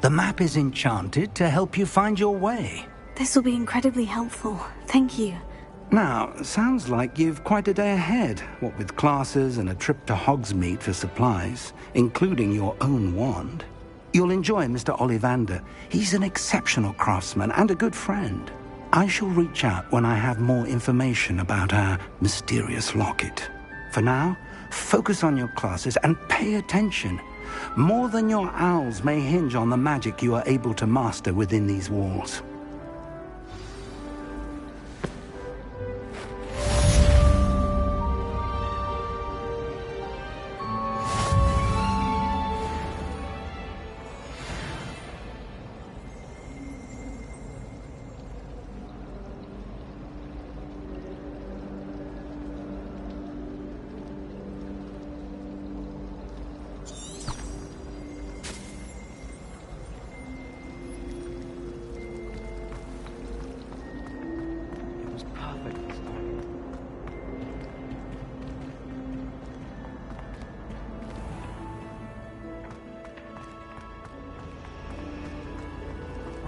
The map is enchanted to help you find your way. This will be incredibly helpful. Thank you. Now, sounds like you've quite a day ahead, what with classes and a trip to Hogsmeade for supplies, including your own wand. You'll enjoy Mr. Ollivander. He's an exceptional craftsman and a good friend. I shall reach out when I have more information about our mysterious locket. For now, focus on your classes and pay attention. More than your owls may hinge on the magic you are able to master within these walls.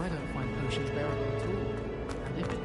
I don't find potions bearable at all. And if it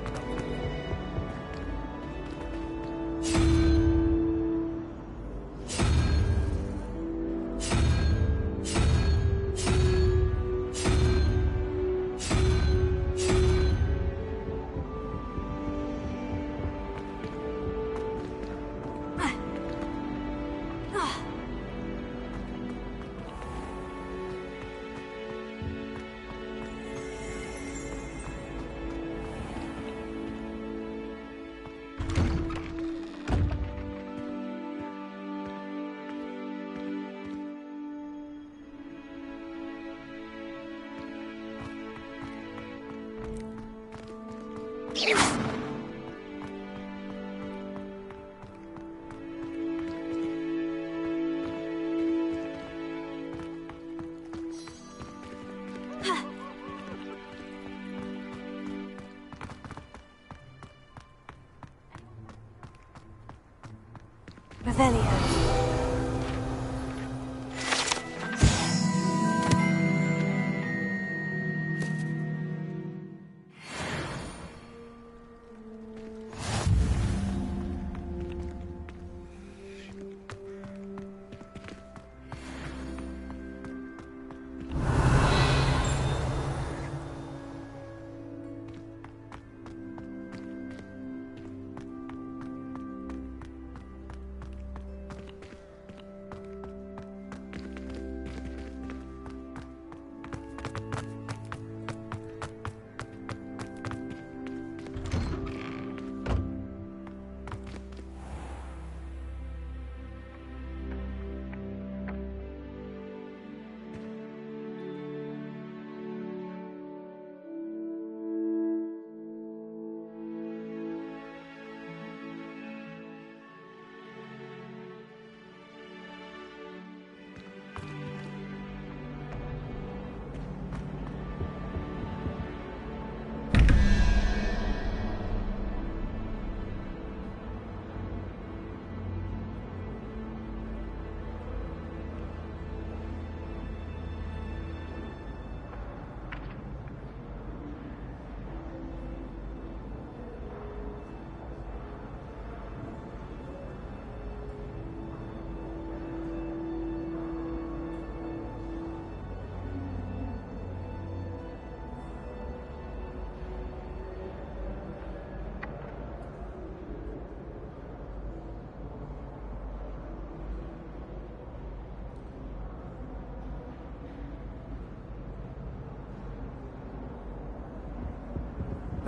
Revelio.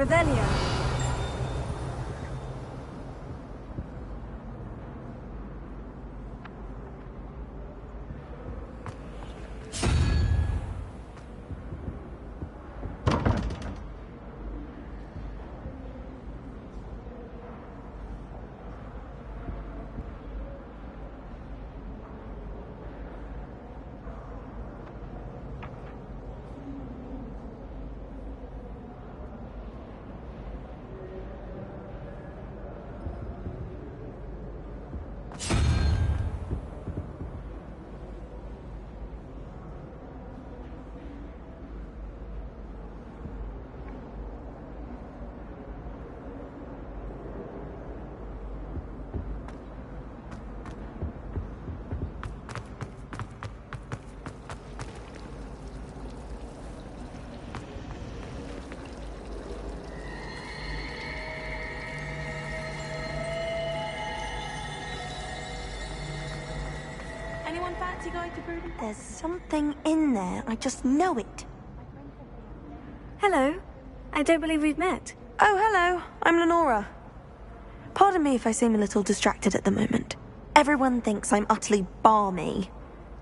Revelio. fancy going to Bruton? There's something in there. I just know it. Hello. I don't believe we've met. Oh, hello. I'm Lenora. Pardon me if I seem a little distracted at the moment. Everyone thinks I'm utterly balmy.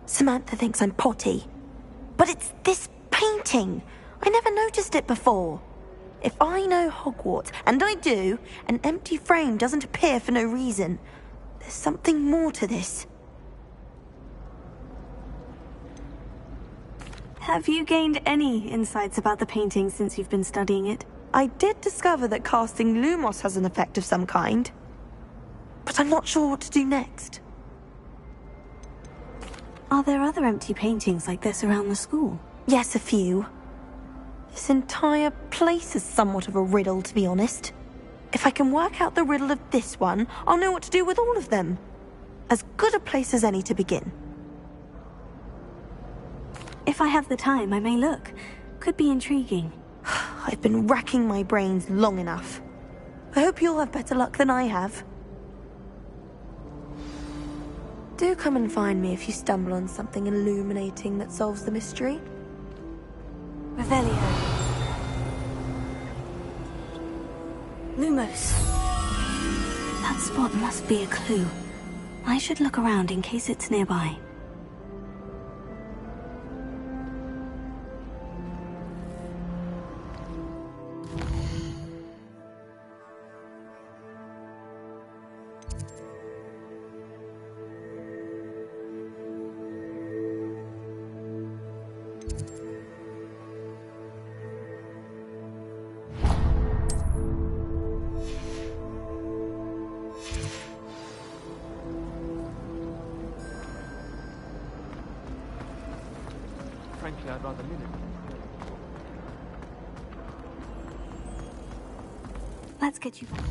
Samantha thinks I'm potty. But it's this painting. I never noticed it before. If I know Hogwarts, and I do, an empty frame doesn't appear for no reason. There's something more to this. Have you gained any insights about the painting since you've been studying it? I did discover that casting Lumos has an effect of some kind. But I'm not sure what to do next. Are there other empty paintings like this around the school? Yes, a few. This entire place is somewhat of a riddle, to be honest. If I can work out the riddle of this one, I'll know what to do with all of them. As good a place as any to begin. If I have the time, I may look. Could be intriguing. I've been racking my brains long enough. I hope you'll have better luck than I have. Do come and find me if you stumble on something illuminating that solves the mystery. Revelio. Lumos. That spot must be a clue. I should look around in case it's nearby. Frankly, I'd rather live in. Let's get you back.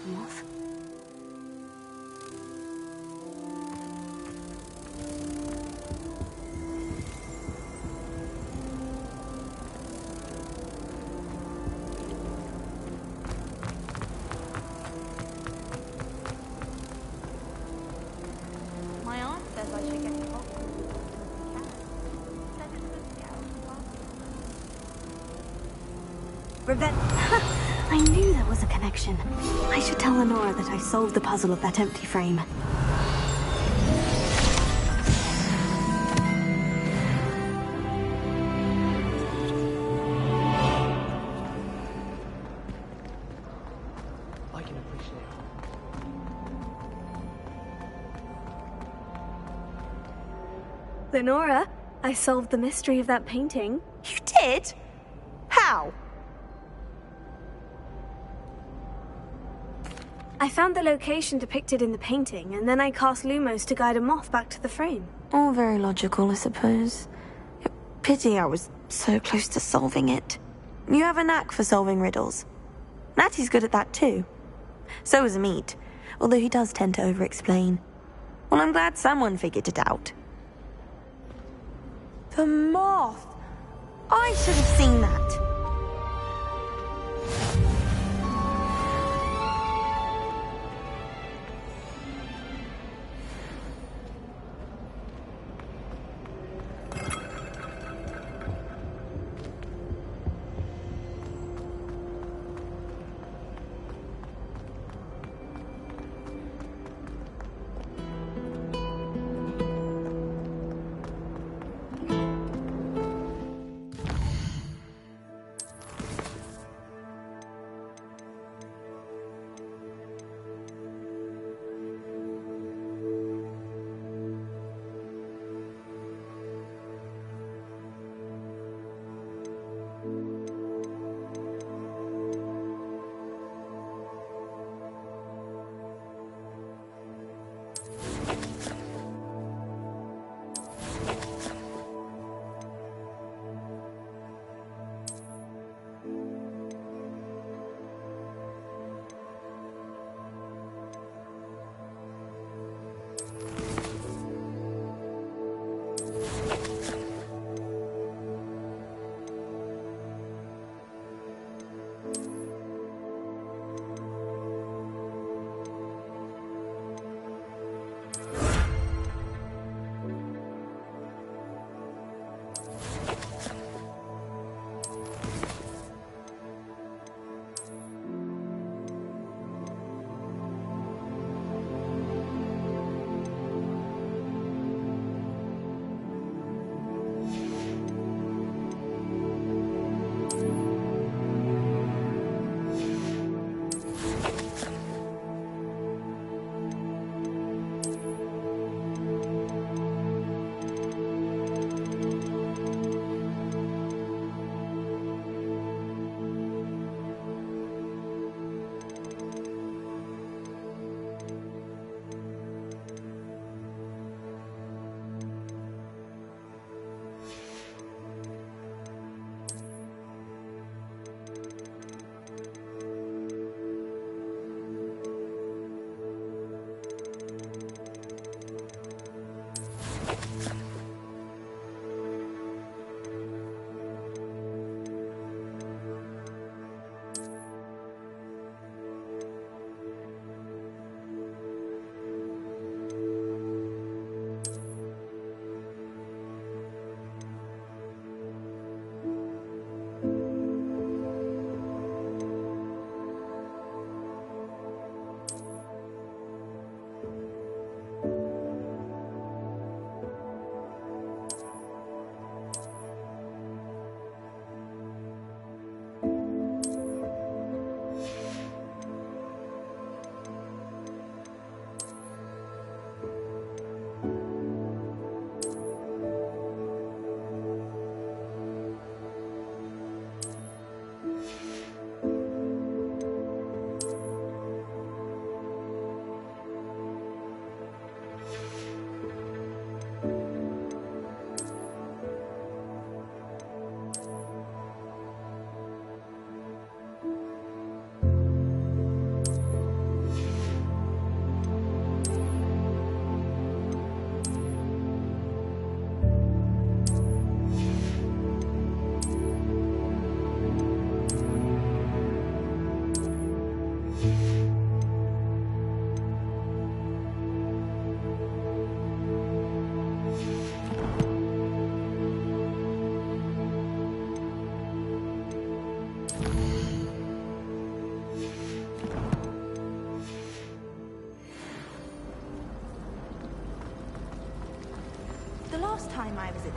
Moth. My aunt says I should get you off. I knew there was a connection. I should tell Lenora that I solved the puzzle of that empty frame. I can appreciate it. Lenora, I solved the mystery of that painting. You did? How? I found the location depicted in the painting, and then I cast Lumos to guide a moth back to the frame. All very logical, I suppose. Pity I was so close to solving it. You have a knack for solving riddles. Natty's good at that too. So is Amit, although he does tend to over-explain. Well, I'm glad someone figured it out. The moth! I should have seen that.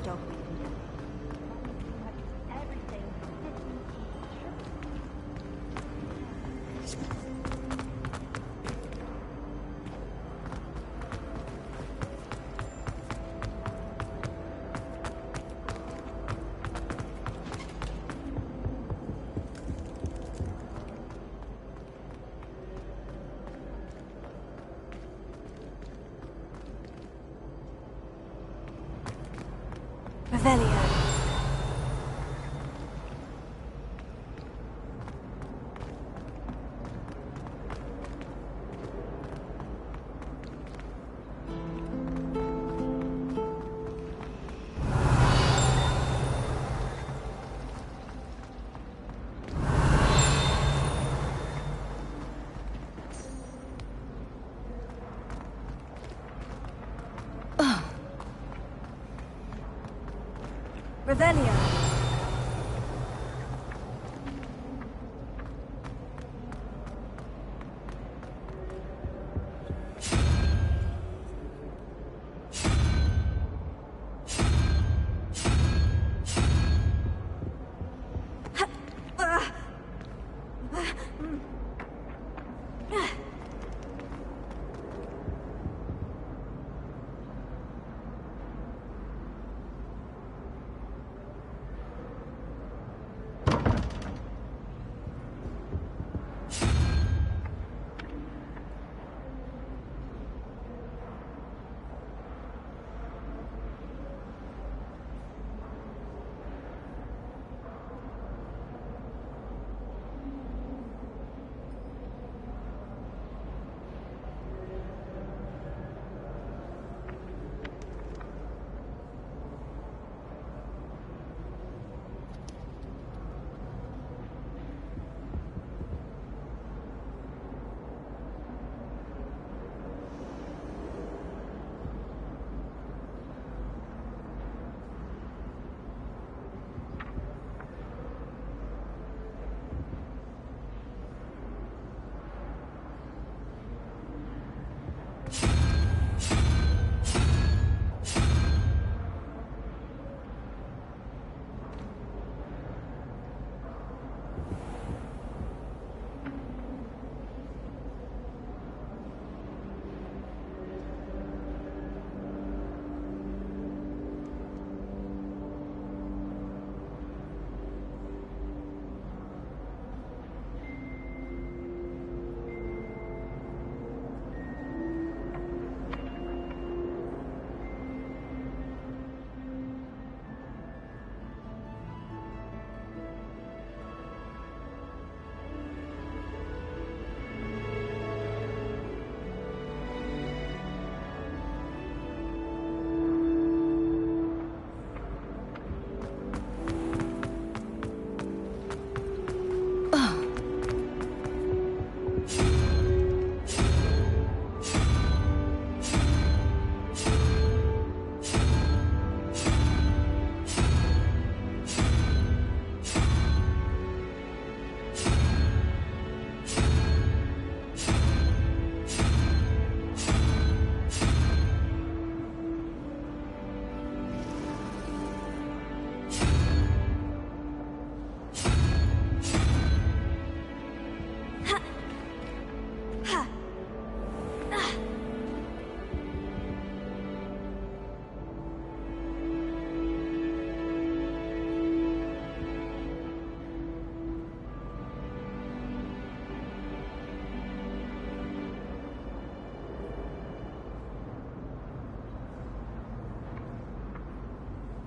dog. Revelio. Revelio.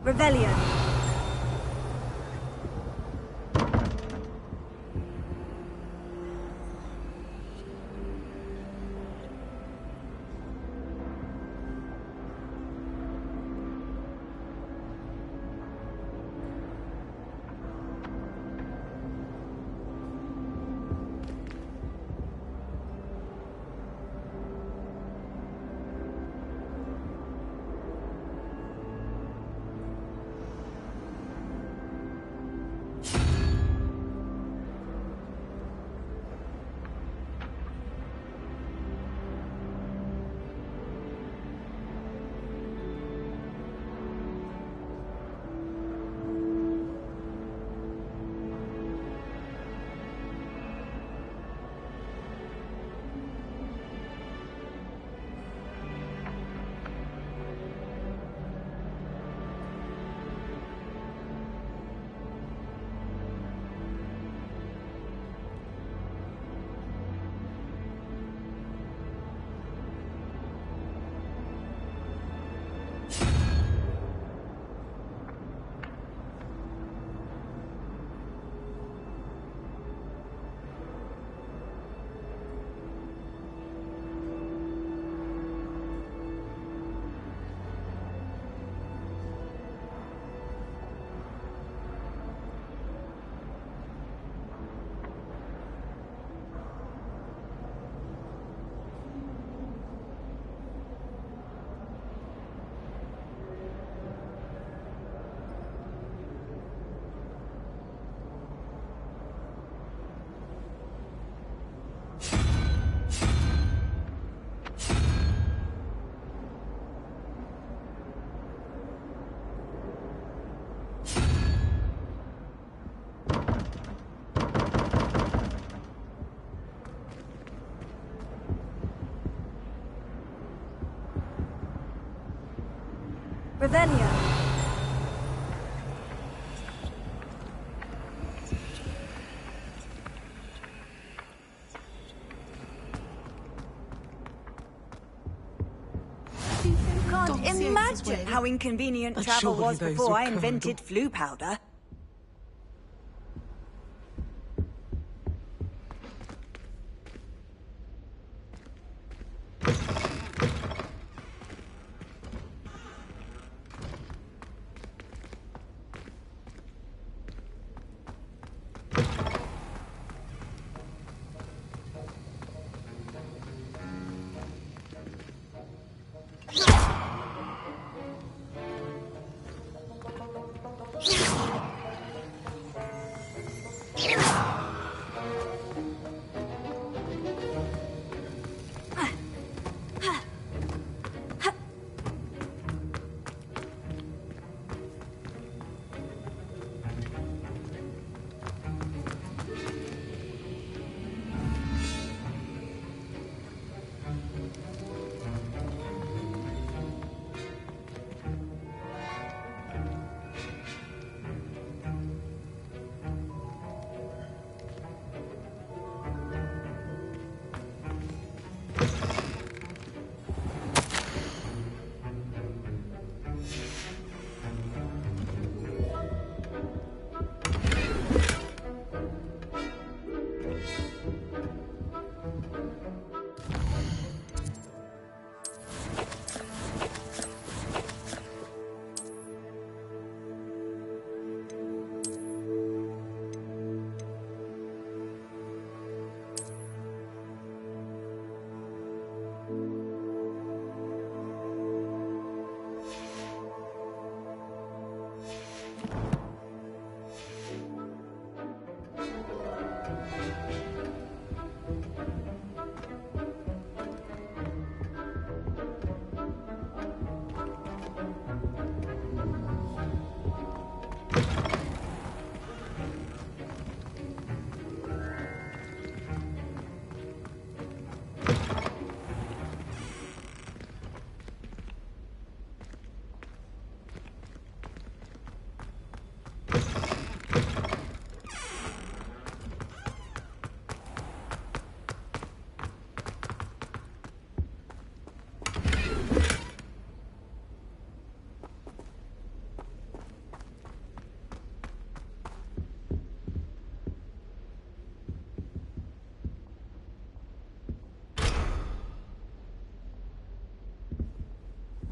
Revelio. Revelio. Can't imagine how inconvenient But travel surely was those before were I kind. invented flu powder.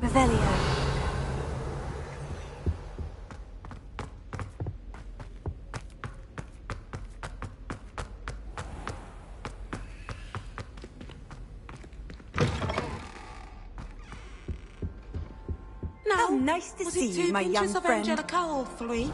Revelio. Now, nice to Was see it you, two my young pinches of friend. Angelica or 3?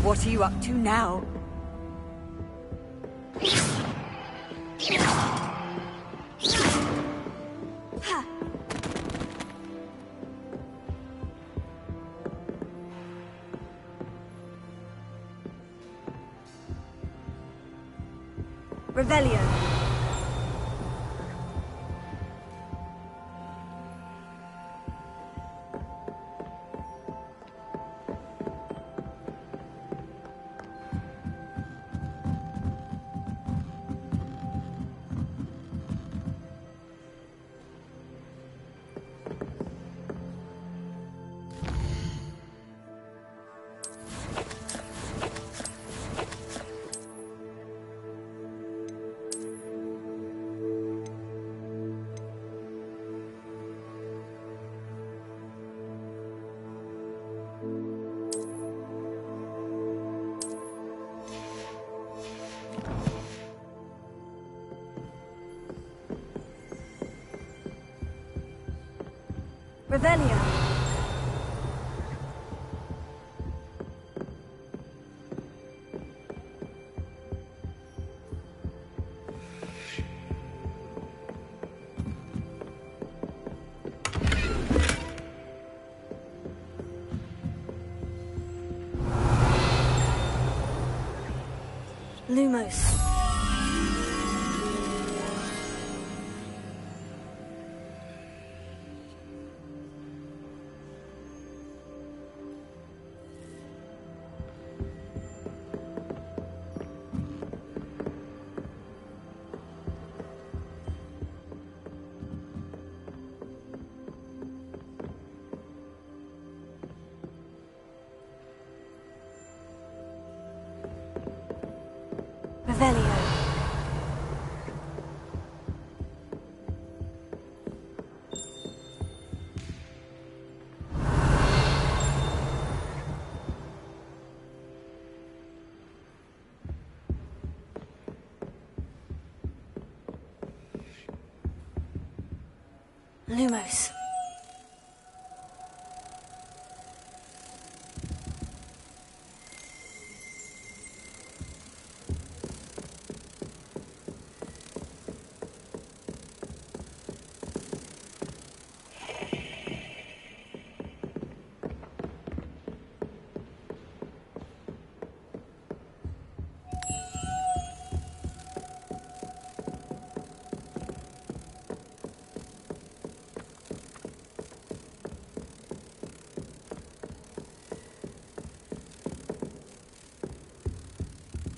What are you up to now? Revelio. Revelio. Lumos. Revelio. Lumos.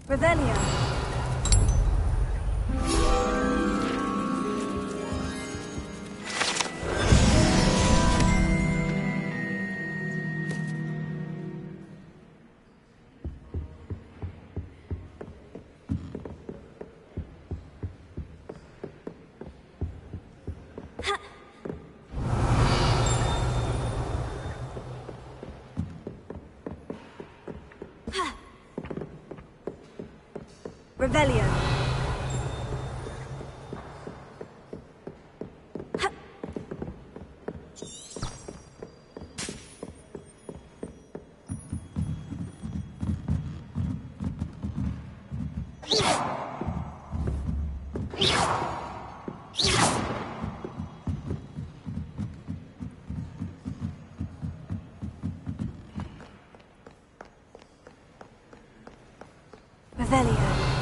Revelio. Revelio. Revelio.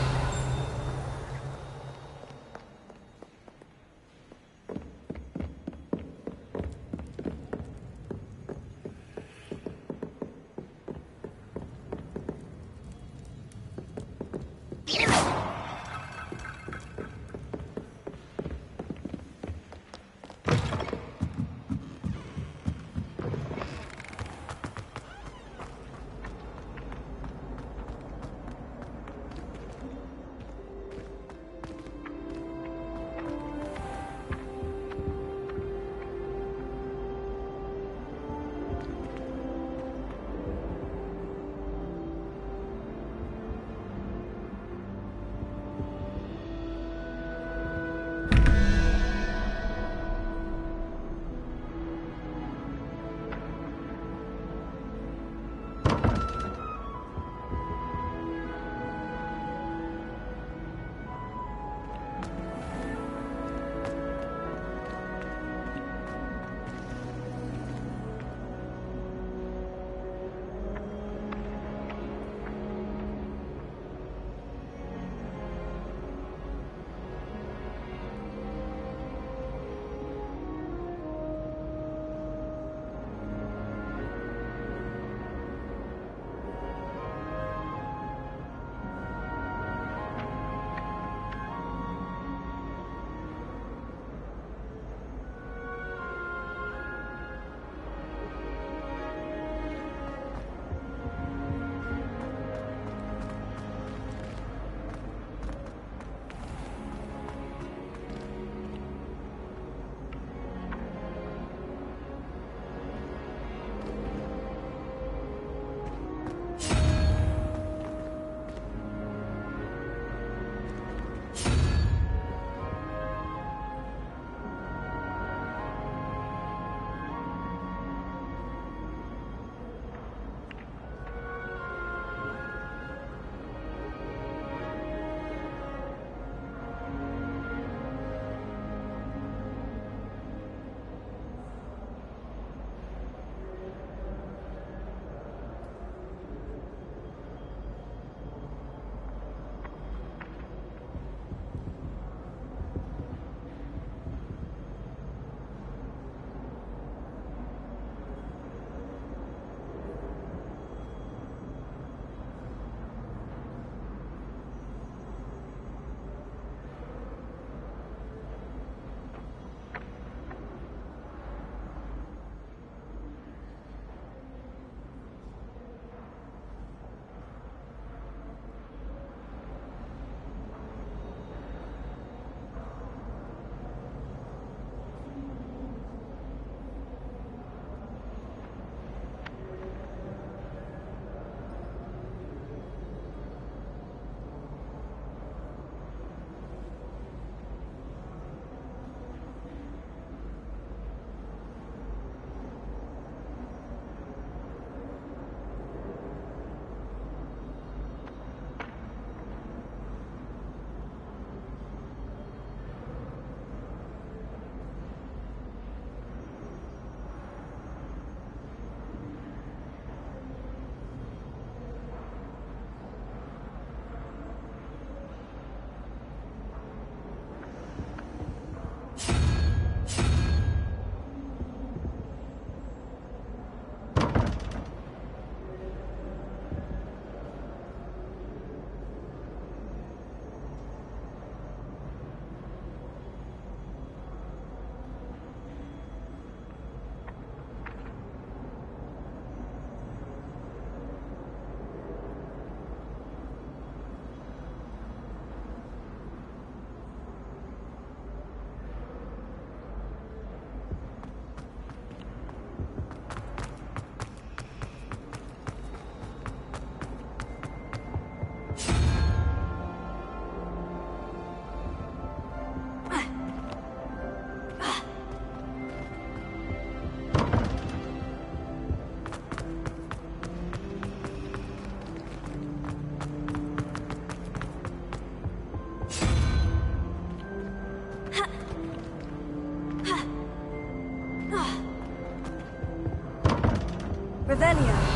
Revelio.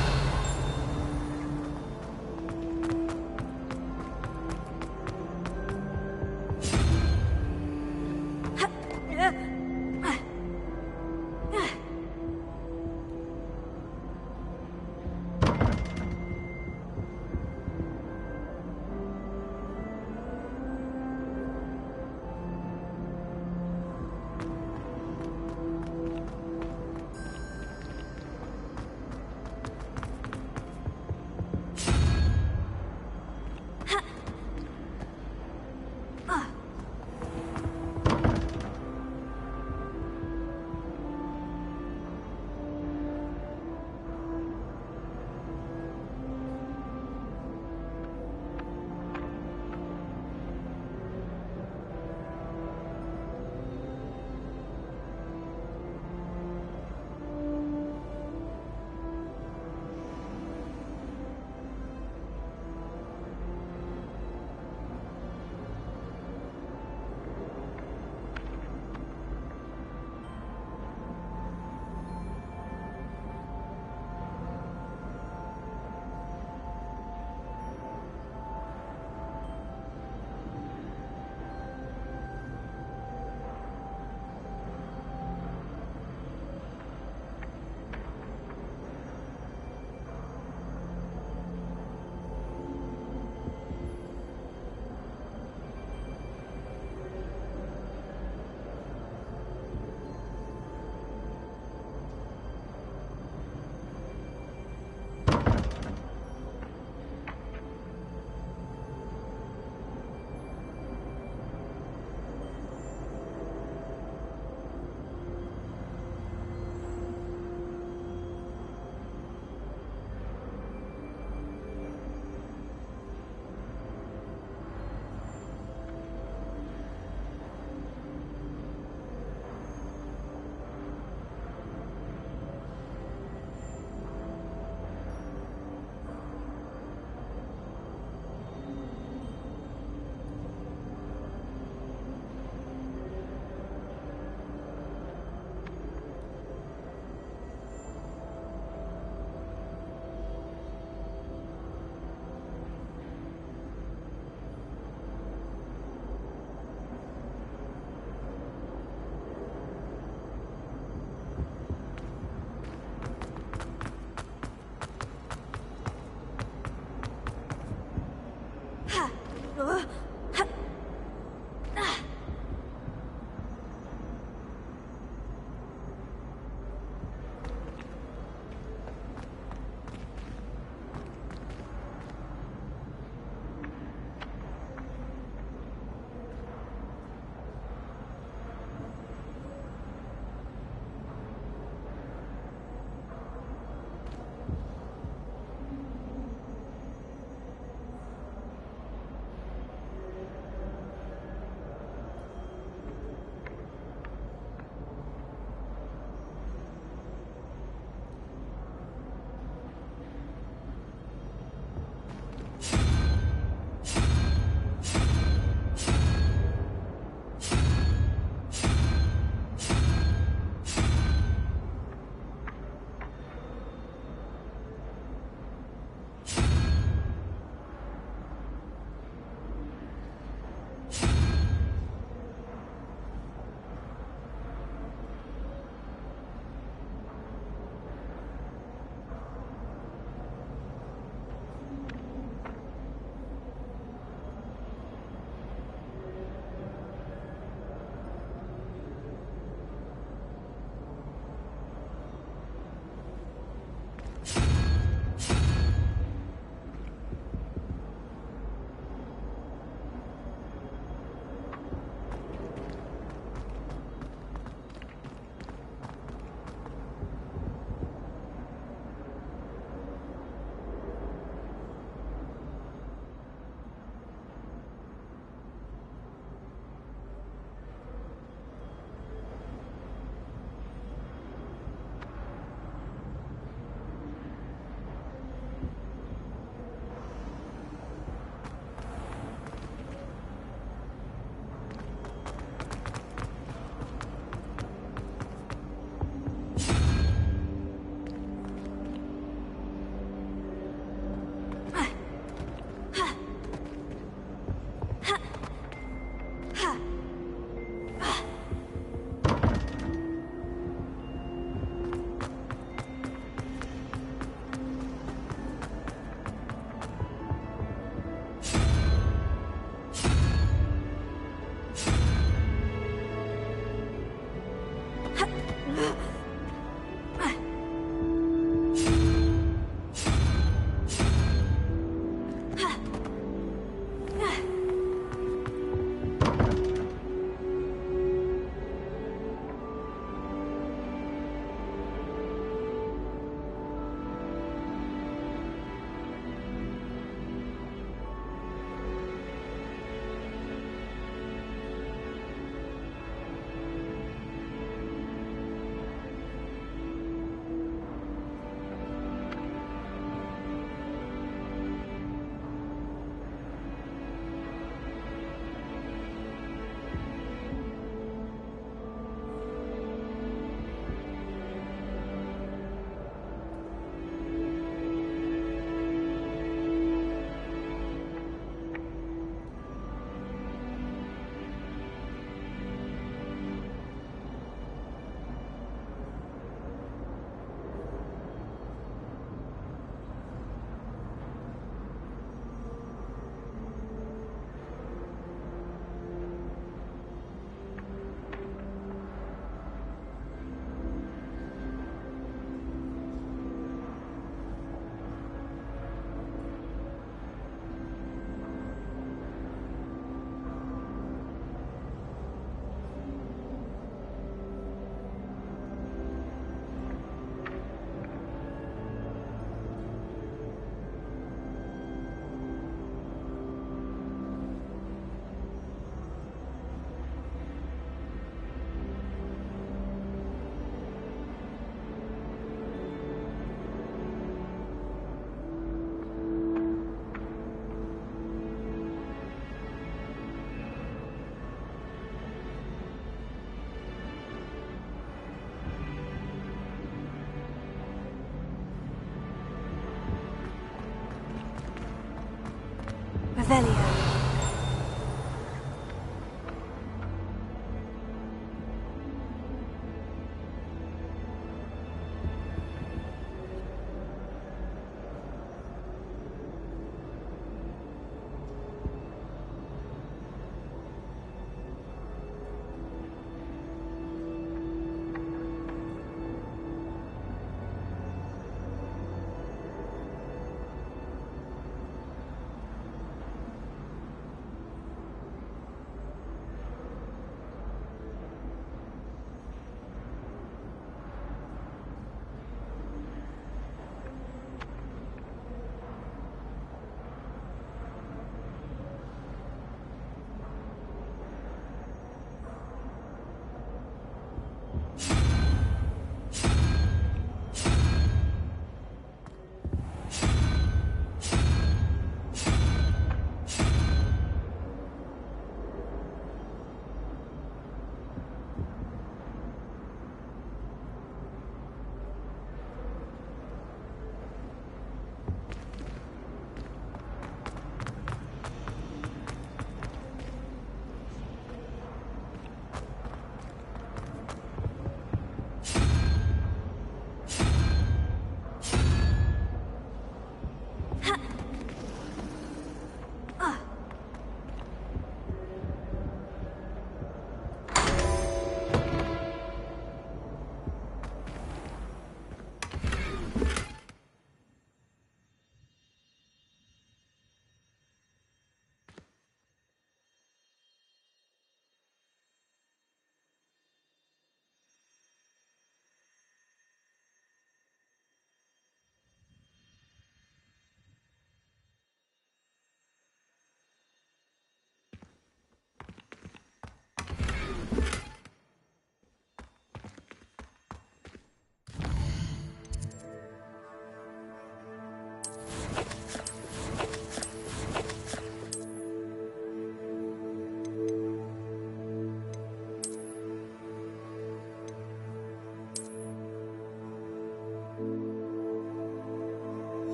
Revelio.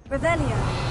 Revelio.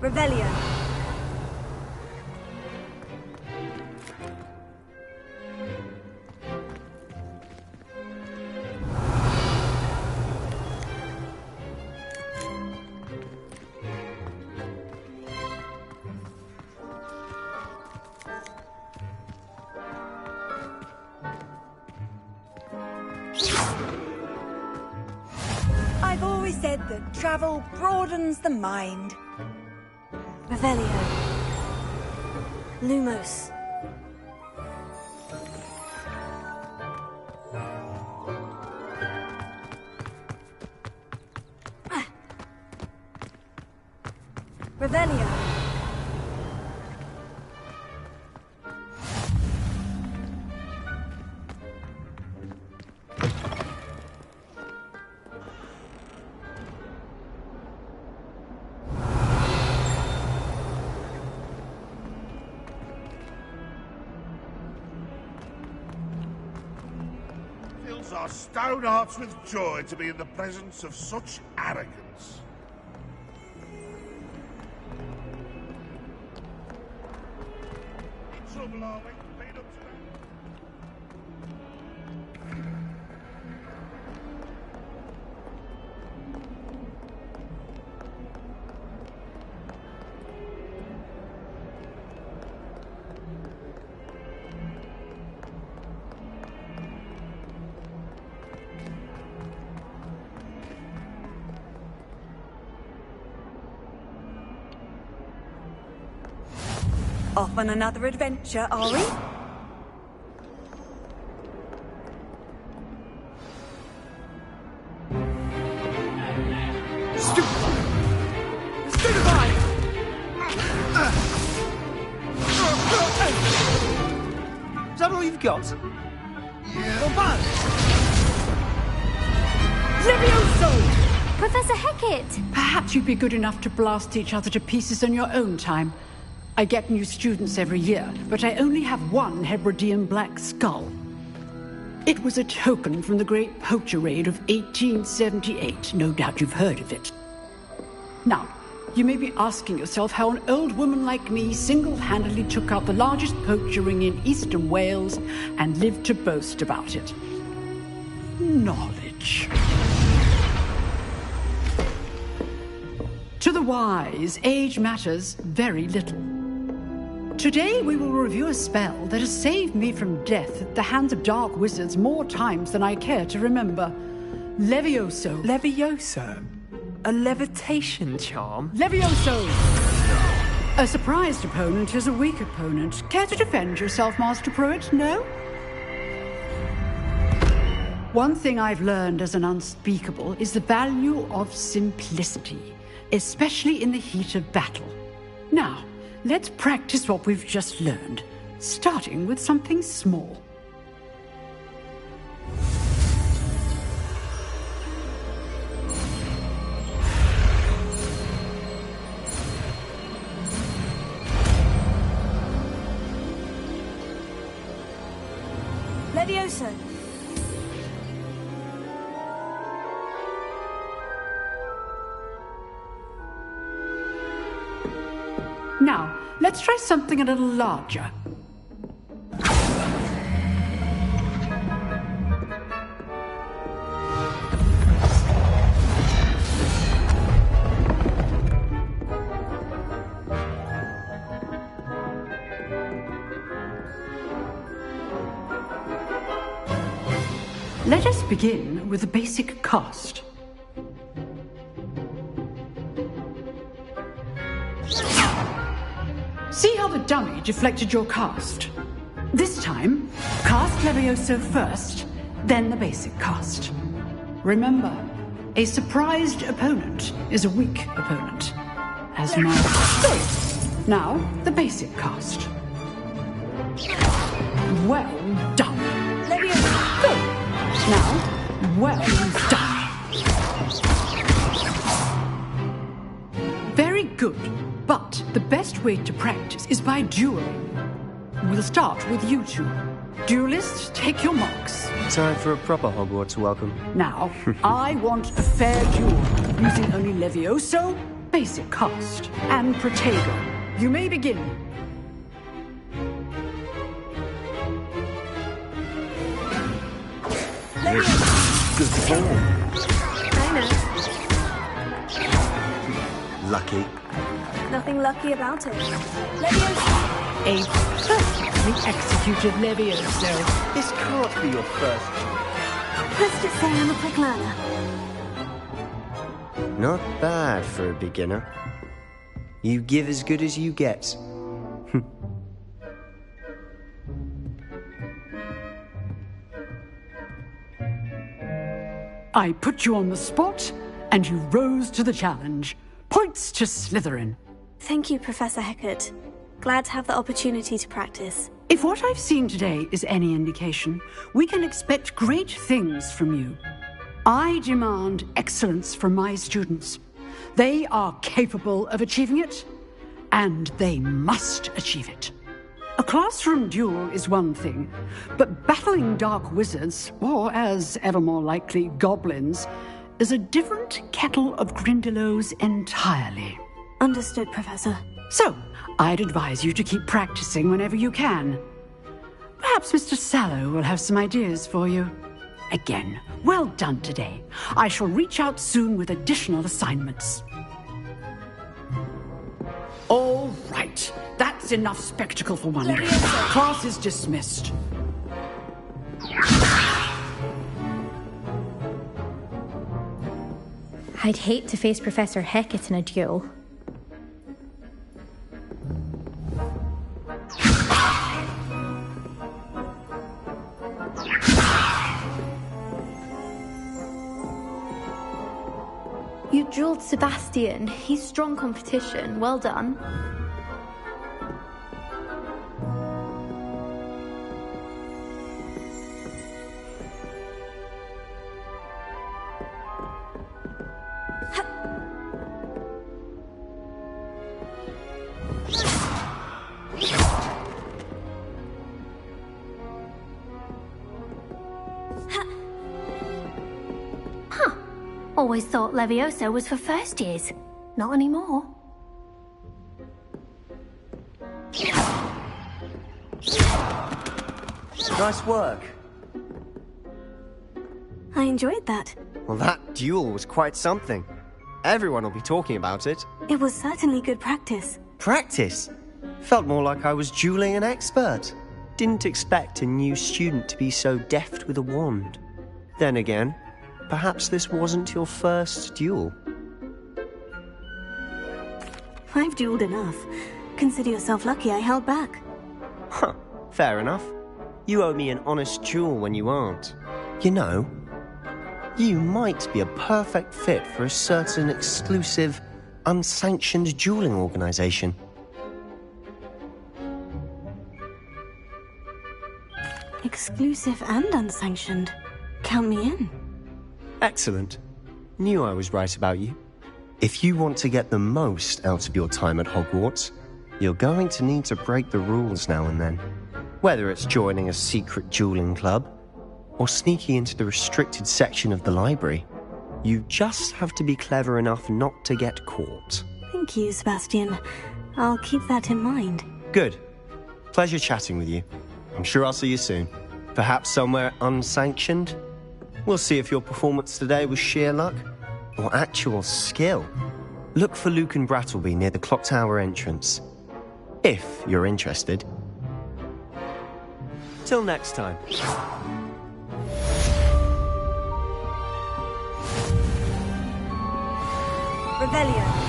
Revelio. I've always said that travel broadens the mind. Revelio. Lumos. Revelio. Fills our stone hearts with joy to be in the presence of such arrogance. In trouble, are we? Lead up to that. Off on another adventure, are we? Is that all you've got? Levioso! Professor Hecat! Perhaps you'd be good enough to blast each other to pieces in your own time. I get new students every year, but I only have one Hebridean black skull. It was a token from the Great Poacher Raid of 1878. No doubt you've heard of it. Now, you may be asking yourself how an old woman like me single-handedly took out the largest poacher ring in eastern Wales and lived to boast about it. Knowledge. To the wise, age matters very little. Today we will review a spell that has saved me from death at the hands of dark wizards more times than I care to remember. Levioso. Levioso? A levitation charm? Levioso! A surprised opponent is a weak opponent. Care to defend yourself, Master Pruitt? No? One thing I've learned as an unspeakable is the value of simplicity, especially in the heat of battle. Now, let's practice what we've just learned, starting with something small. Levioso! Now, let's try something a little larger. Let us begin with the basic cast. See how the dummy deflected your cast? This time, cast Levioso first, then the basic cast. Remember, a surprised opponent is a weak opponent. As my... Now, the basic cast. Well done. Levioso! Good. Now, well done. Very good. But the best way to practice is by dueling. We'll start with you two. Duelists, take your marks. Time for a proper Hogwarts welcome. Now, I want a fair duel, using only Levioso, basic cast, and Protego. You may begin. Good form. I know. Lucky. Nothing lucky about it. Levioso! A perfectly executed Levioso. This can't be your first. Let's just say I'm a quick learner. Not bad for a beginner. You give as good as you get. I put you on the spot, and you rose to the challenge. Points to Slytherin. Thank you, Professor Hecat. Glad to have the opportunity to practice. If what I've seen today is any indication, we can expect great things from you. I demand excellence from my students. They are capable of achieving it, and they must achieve it. A classroom duel is one thing, but battling dark wizards, or as ever more likely, goblins, is a different kettle of Grindylows entirely. Understood, Professor. So, I'd advise you to keep practicing whenever you can. Perhaps Mr. Sallow will have some ideas for you. Again, well done today. I shall reach out soon with additional assignments. All right. That's enough spectacle for one day. Class is dismissed. I'd hate to face Professor Hecat in a duel. You dueled Sebastian. He's strong competition. Well done. Always thought Levioso was for first years. Not anymore. Nice work. I enjoyed that. Well, that duel was quite something. Everyone will be talking about it. It was certainly good practice. Practice? Felt more like I was dueling an expert. Didn't expect a new student to be so deft with a wand. Then again, perhaps this wasn't your first duel. I've dueled enough. Consider yourself lucky I held back. Huh, fair enough. You owe me an honest duel when you aren't. You know, you might be a perfect fit for a certain exclusive, unsanctioned dueling organization. Exclusive and unsanctioned. Count me in. Excellent. Knew I was right about you. If you want to get the most out of your time at Hogwarts, you're going to need to break the rules now and then. Whether it's joining a secret dueling club, or sneaking into the restricted section of the library, you just have to be clever enough not to get caught. Thank you, Sebastian. I'll keep that in mind. Good. Pleasure chatting with you. I'm sure I'll see you soon. Perhaps somewhere unsanctioned? We'll see if your performance today was sheer luck or actual skill. Look for Lucan Brattleby near the Clock Tower entrance, if you're interested. Till next time. Revelio.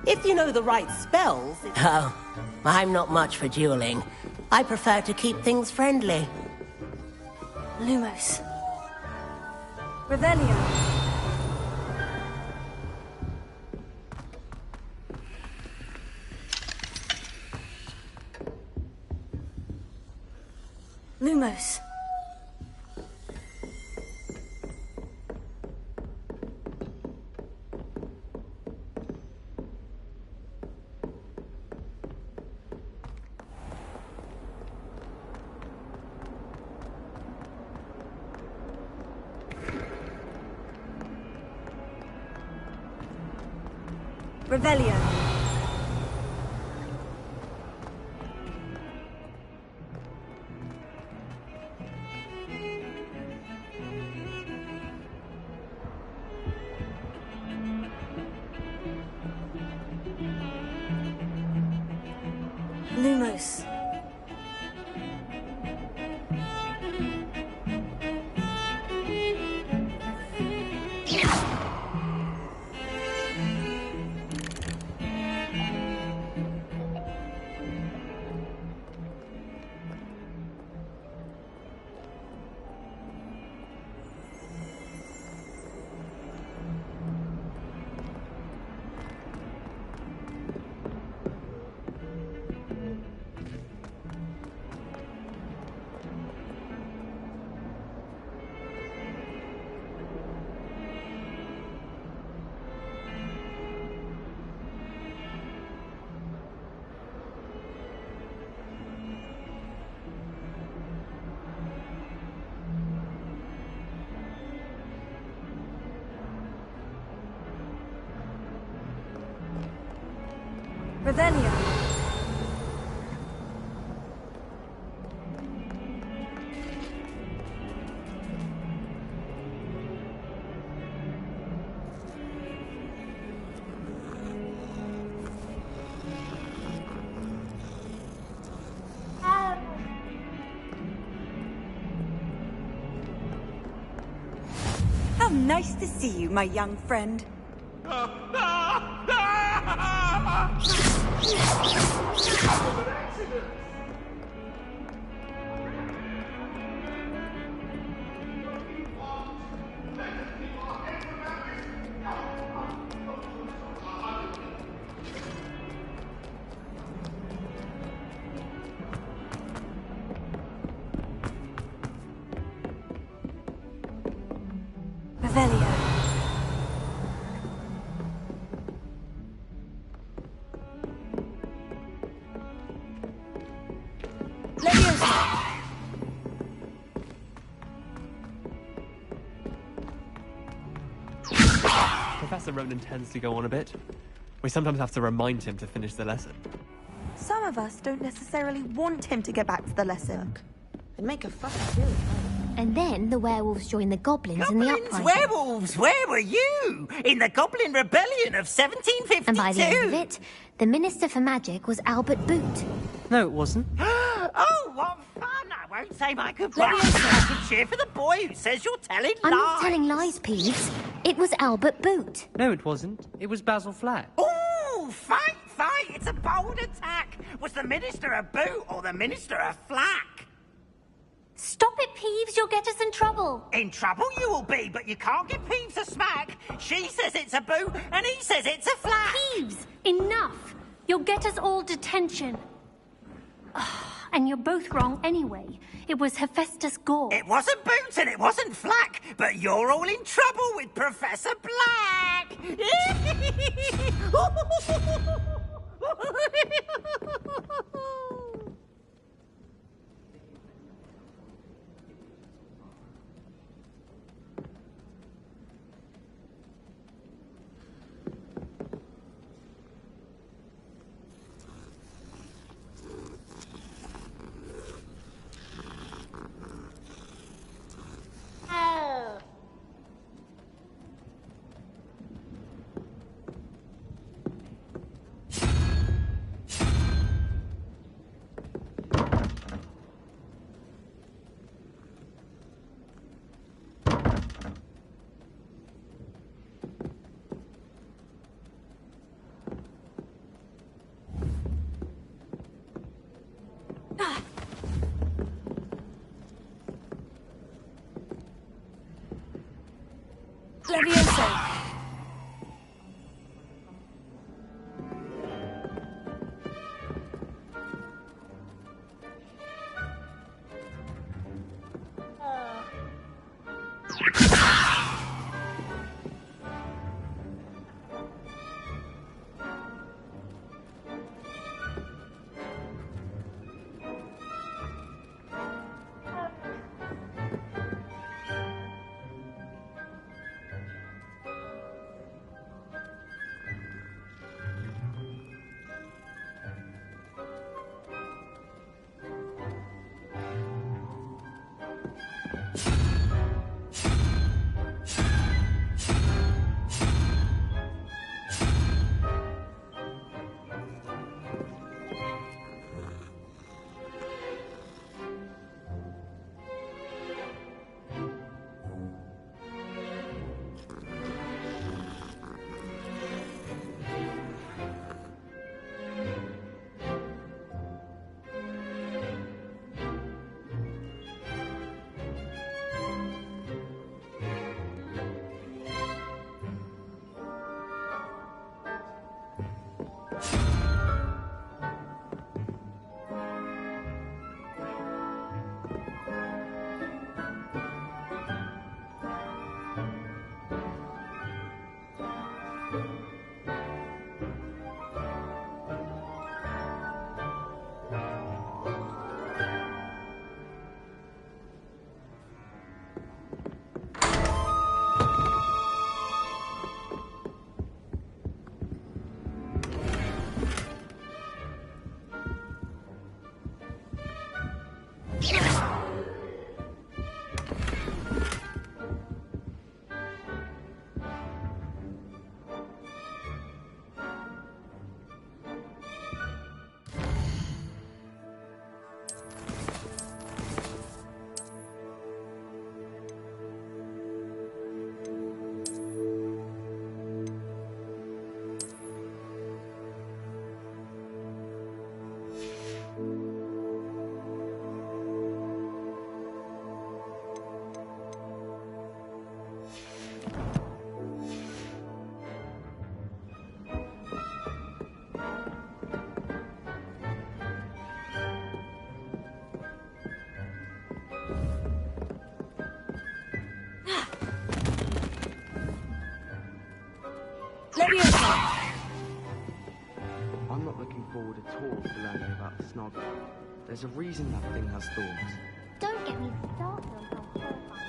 If you know the right spells... Oh, I'm not much for dueling. I prefer to keep things friendly. Lumos. Revelio. Lumos. Revelio. Lumos. Revelio. How nice to see you, my young friend. Revelio. Leviosa. Professor Ronan tends to go on a bit. We sometimes have to remind him to finish the lesson. Some of us don't necessarily want him to get back to the lesson. It'd make a fuss too. And then the werewolves joined the goblins in the Goblins, uprising. werewolves, where were you? In the Goblin Rebellion of 1752? And by the end of it, the Minister for Magic was Albert Boot. No, it wasn't. Oh, what fun! I won't say my goodbyes. I can cheer for the boy who says you're telling lies. I'm not telling lies, Peeves. It was Albert Boot. No, it wasn't. It was Basil Flack. Ooh, fight! It's a bold attack. Was the Minister a boot or the Minister a flack? Stop it, Peeves. You'll get us in trouble. In trouble you will be, but you can't give Peeves a smack. She says it's a boot, and he says it's a flack. Peeves, enough. You'll get us all detention. And you're both wrong anyway. It was Hephaestus Gore. It wasn't boot and it wasn't flack, but you're all in trouble with Professor Black. I'm not looking forward at all to learning about the Snog. There's a reason that thing has thorns. Don't get me started on how horrifying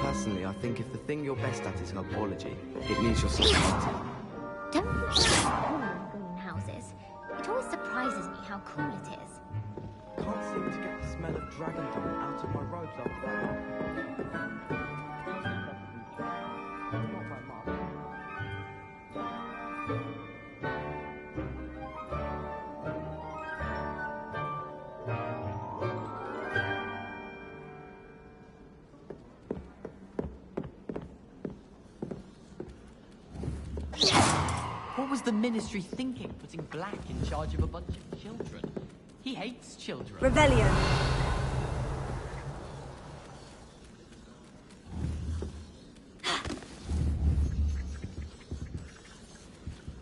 Personally, I think if the thing you're best at is herbology, it needs your society. Don't forget all in greenhouses. It always surprises me how cool it is. Can't seem to get the smell of dragon dung out of my robes after that. What was the Ministry thinking, putting Black in charge of a bunch of children? He hates children. Revelio.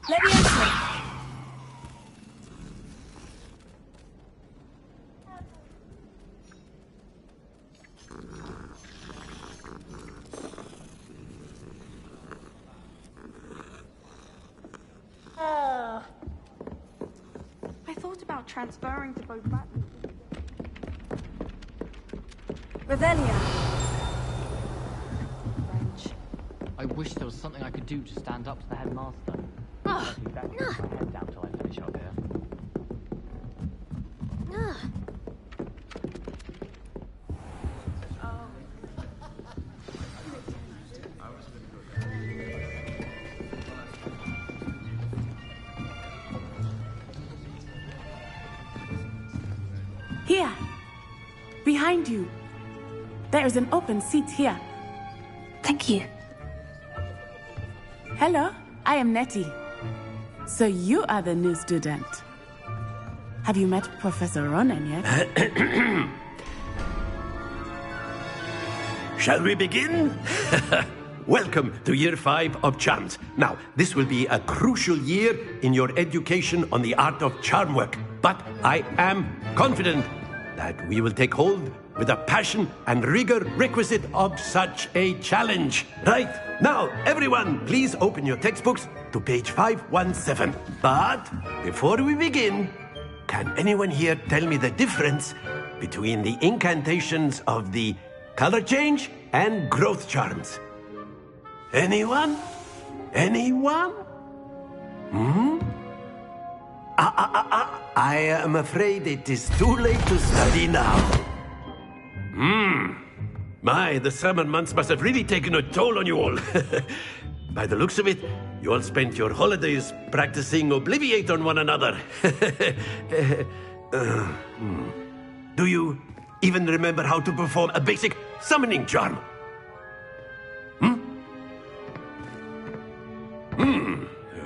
Leviosa. I thought about transferring to both battles. Revelio. French. I wish there was something I could do to stand up to the headmaster. I'd be better with my head down till I finish up here. Here, behind you. There is an open seat here. Thank you. Hello, I am Nettie. So you are the new student. Have you met Professor Ronan yet? Shall we begin? Welcome to Year 5 of Charms. Now, this will be a crucial year in your education on the art of charm work. But I am confident that we will take hold with the passion and rigor requisite of such a challenge. Right, now, everyone, please open your textbooks to page 517. But before we begin, can anyone here tell me the difference between the incantations of the color change and growth charms. Anyone? Anyone? I am afraid it is too late to study now. My, the summer months must have really taken a toll on you all. By the looks of it, you all spent your holidays practicing Obliviate on one another. Do you even remember how to perform a basic summoning charm?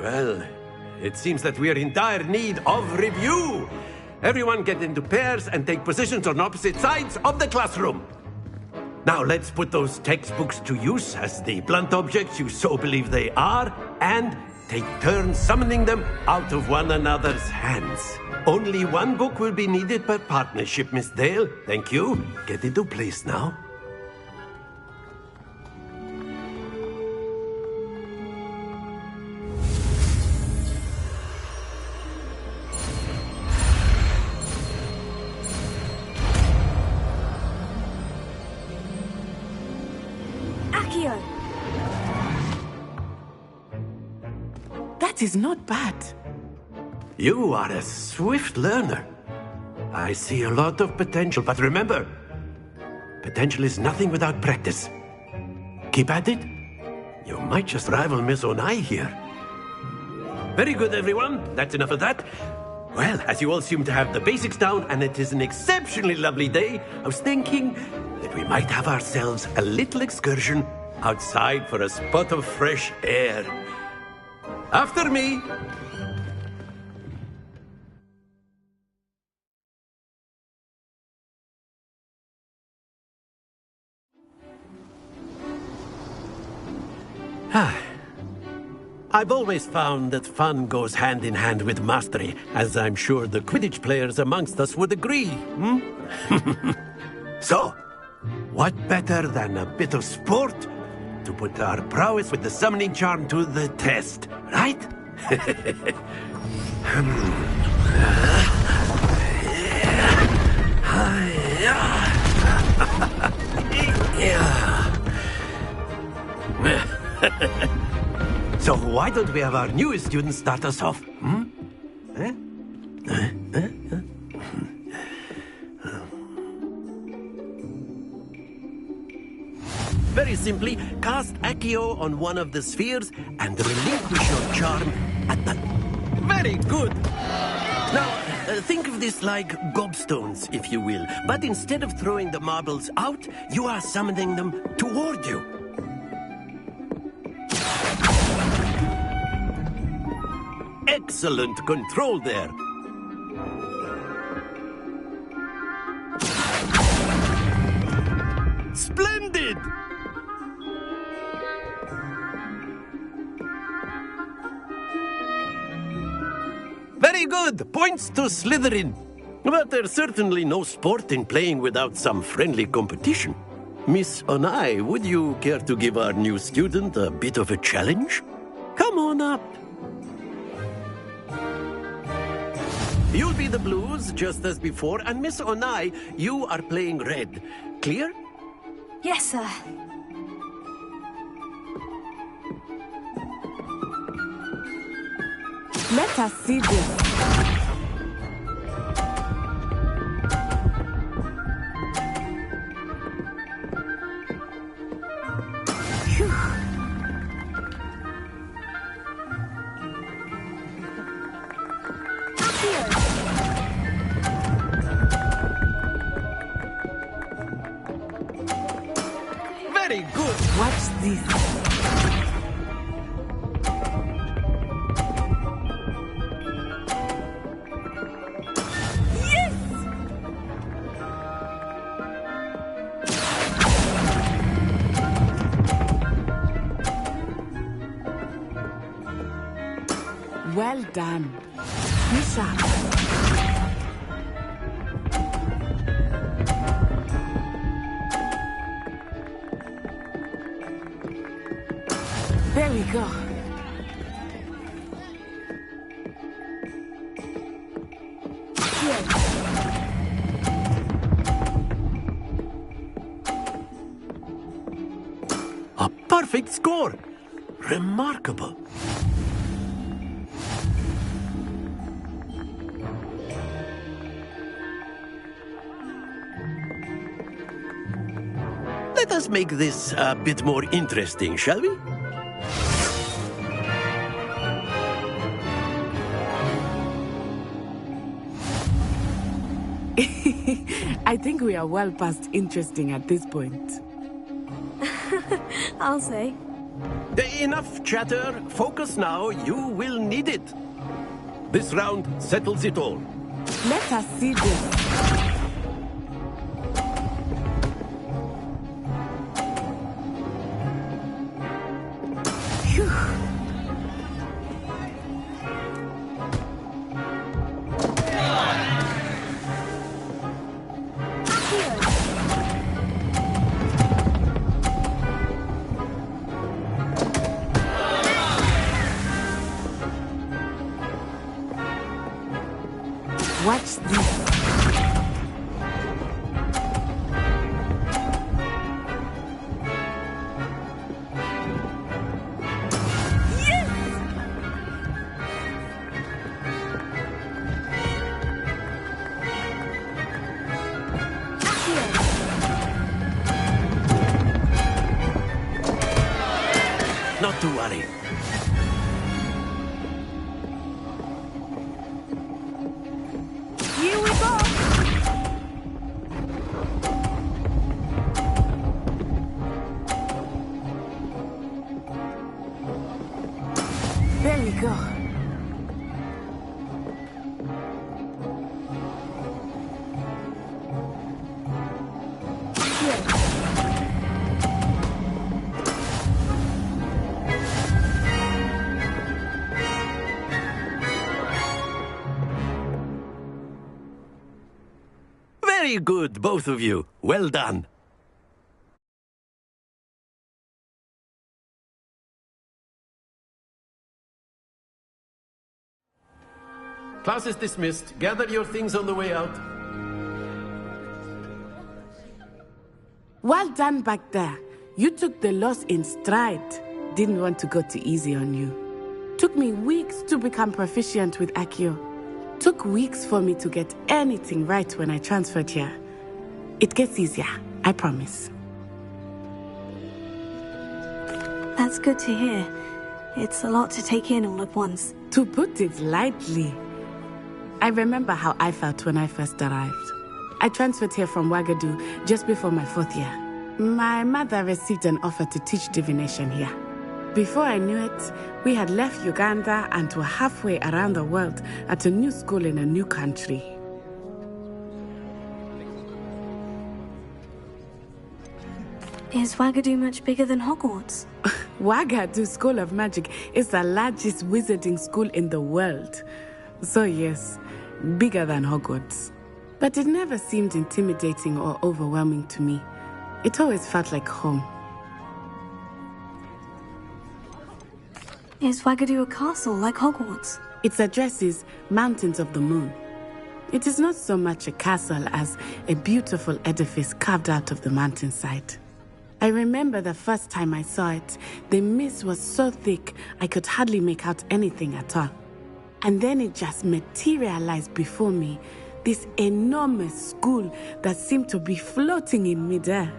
Well, it seems that we are in dire need of review. Everyone get into pairs and take positions on opposite sides of the classroom. Now let's put those textbooks to use as the blunt objects you so believe they are, and take turns summoning them out of one another's hands. Only one book will be needed per partnership, Miss Dale. Thank you. Get into place now. Accio! That is not bad. You are a swift learner. I see a lot of potential, but remember, potential is nothing without practice. Keep at it. You might just rival Miss Onai here. Very good, everyone. That's enough of that. Well, as you all seem to have the basics down, and it is an exceptionally lovely day, I was thinking that we might have ourselves a little excursion outside for a spot of fresh air. After me. I've always found that fun goes hand in hand with mastery, as I'm sure the Quidditch players amongst us would agree. So, what better than a bit of sport to put our prowess with the summoning charm to the test, right? So why don't we have our newest student start us off? Very simply, cast Accio on one of the spheres and relinquish your charm at the... Very good! Now, think of this like gobstones, if you will. But instead of throwing the marbles out, you are summoning them toward you. Excellent control there. Splendid! Very good. Points to Slytherin. But there's certainly no sport in playing without some friendly competition. Miss Onai, would you care to give our new student a bit of a challenge? Come on up. You'll be the blues, just as before, and Miss Onai, you are playing red. Clear? Yes, sir. Let us see this. Very good. Watch this. Well done. Be sharp. There we go. perfect score. Remarkable. Let us make this a bit more interesting, shall we? I think we are well past interesting at this point. I'll say. Enough chatter. Focus now. You will need it. This round settles it all. Let us see this. Watch this. Not to worry. Here we go. There we go. Very good, both of you. Well done. Class is dismissed. Gather your things on the way out. Well done back there. You took the loss in stride. Didn't want to go too easy on you. Took me weeks to become proficient with Accio. Took weeks for me to get anything right when I transferred here. It gets easier, I promise. That's good to hear. It's a lot to take in all at once. To put it lightly. I remember how I felt when I first arrived. I transferred here from Wagadu just before my 4th year. My mother received an offer to teach divination here. Before I knew it, we had left Uganda and were halfway around the world at a new school in a new country. Is Wagadu much bigger than Hogwarts? Wagadu School of Magic is the largest wizarding school in the world. So yes, bigger than Hogwarts. But it never seemed intimidating or overwhelming to me. It always felt like home. Is Wagadu a castle like Hogwarts? Its address is Mountains of the Moon. It is not so much a castle as a beautiful edifice carved out of the mountainside. I remember the first time I saw it, the mist was so thick I could hardly make out anything at all. And then it just materialized before me, this enormous school that seemed to be floating in midair.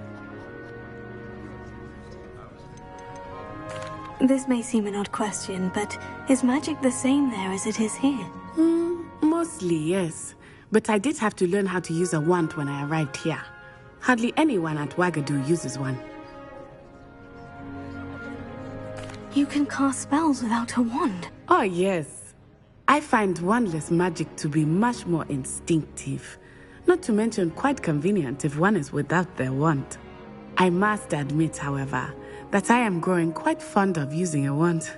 This may seem an odd question, but is magic the same there as it is here? Mostly, yes. But I did have to learn how to use a wand when I arrived here. Hardly anyone at Wagadu uses one. You can cast spells without a wand? Oh, yes. I find wandless magic to be much more instinctive. Not to mention quite convenient if one is without their wand. I must admit, however, that I am growing quite fond of using a wand.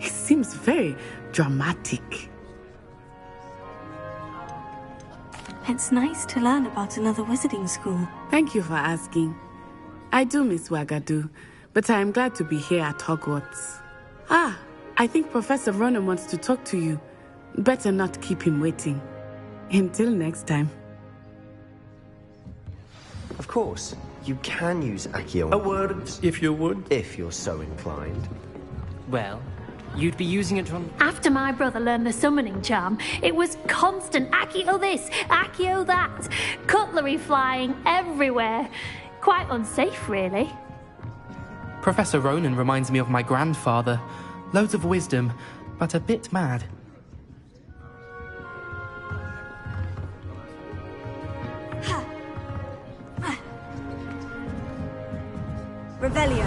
It seems very dramatic. It's nice to learn about another wizarding school. Thank you for asking. I do miss Wagadu, but I am glad to be here at Hogwarts. I think Professor Ronen wants to talk to you. Better not keep him waiting. Until next time. Of course. You can use Accio. A word, if you would. If you're so inclined. Well, you'd be using it on... After my brother learned the summoning charm, it was constant Accio this, Accio that. Cutlery flying everywhere. Quite unsafe, really. Professor Ronan reminds me of my grandfather. Loads of wisdom, but a bit mad. Revelio.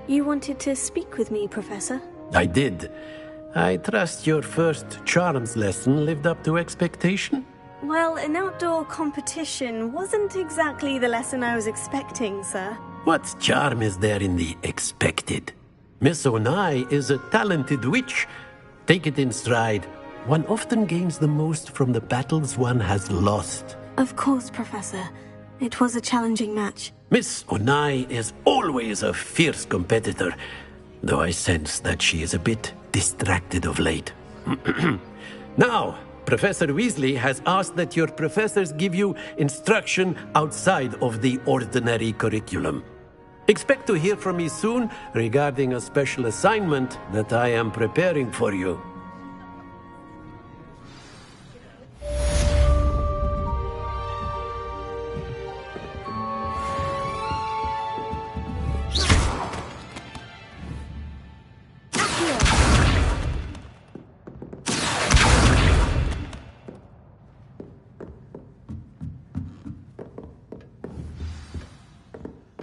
You wanted to speak with me, Professor? I did. I trust your first charms lesson lived up to expectation? Well, an outdoor competition wasn't exactly the lesson I was expecting, sir. What charm is there in the expected? Miss Onai is a talented witch. Take it in stride. One often gains the most from the battles one has lost. Of course, Professor. It was a challenging match. Miss Onai is always a fierce competitor, though I sense that she is a bit distracted of late. Now, Professor Weasley has asked that your professors give you instruction outside of the ordinary curriculum. Expect to hear from me soon regarding a special assignment that I am preparing for you.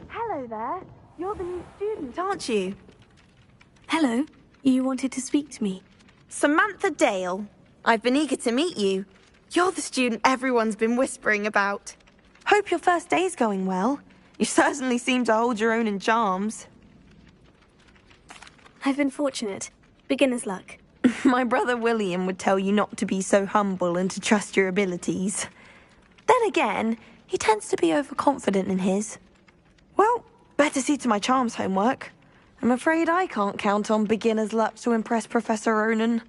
Hello there. You're the new student, aren't you? Hello. You wanted to speak to me? Samantha Dale. I've been eager to meet you. You're the student everyone's been whispering about. Hope your first day's going well. You certainly seem to hold your own in charms. I've been fortunate. Beginner's luck. My brother William would tell you not to be so humble and to trust your abilities. Then again, he tends to be overconfident in his. Well, better see to my charms homework. I'm afraid I can't count on beginner's luck to impress Professor Ronan.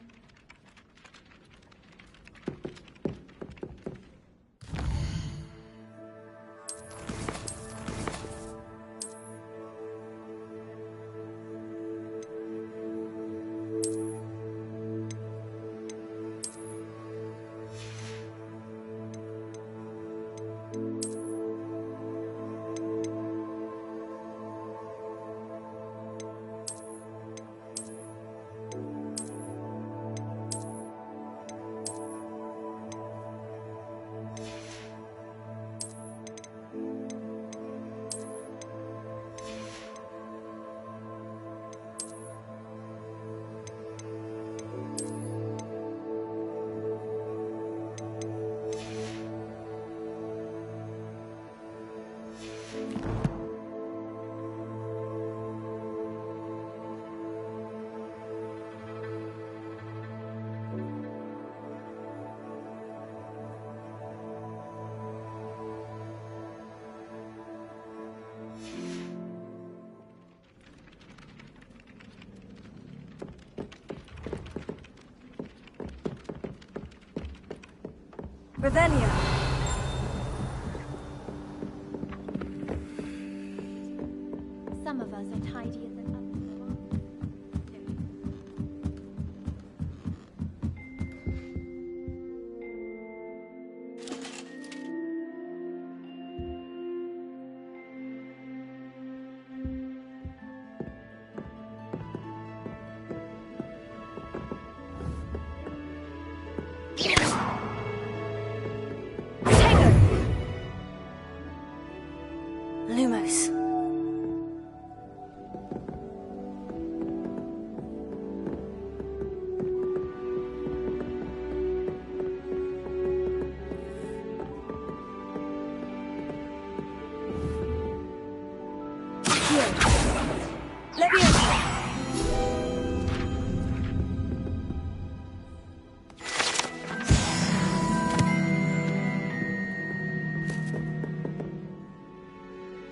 Revelio. Some of us are tidier than others. Lumos.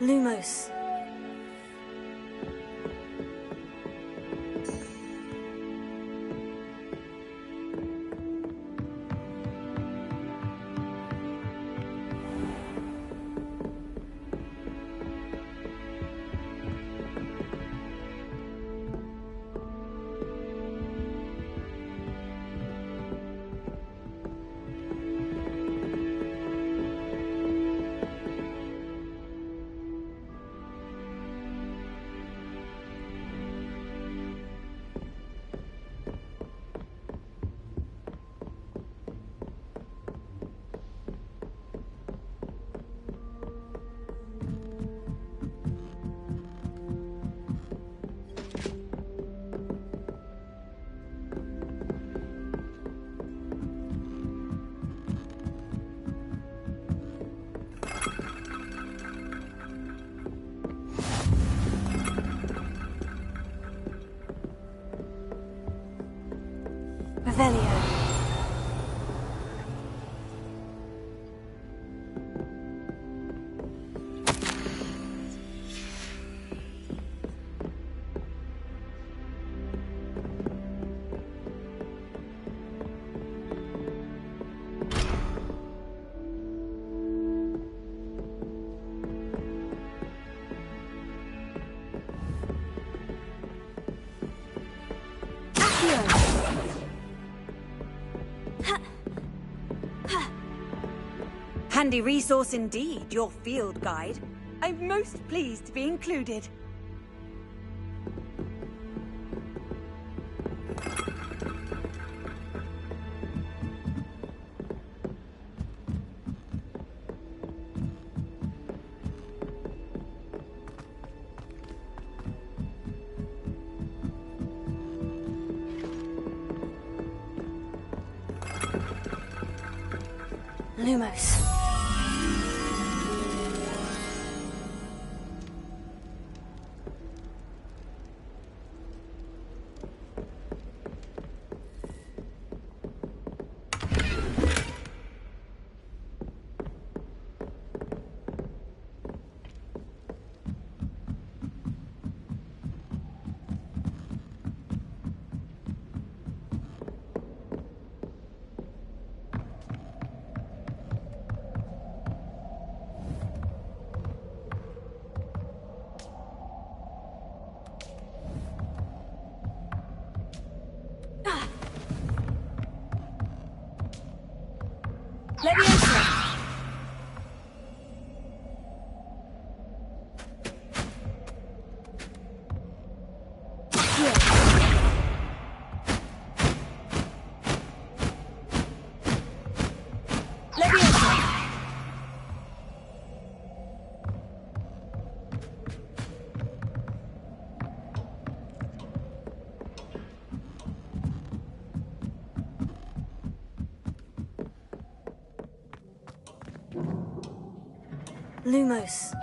Lumos. Revelio. Handy resource indeed, your field guide. I'm most pleased to be included. Lumos. Leviosa! Lumos.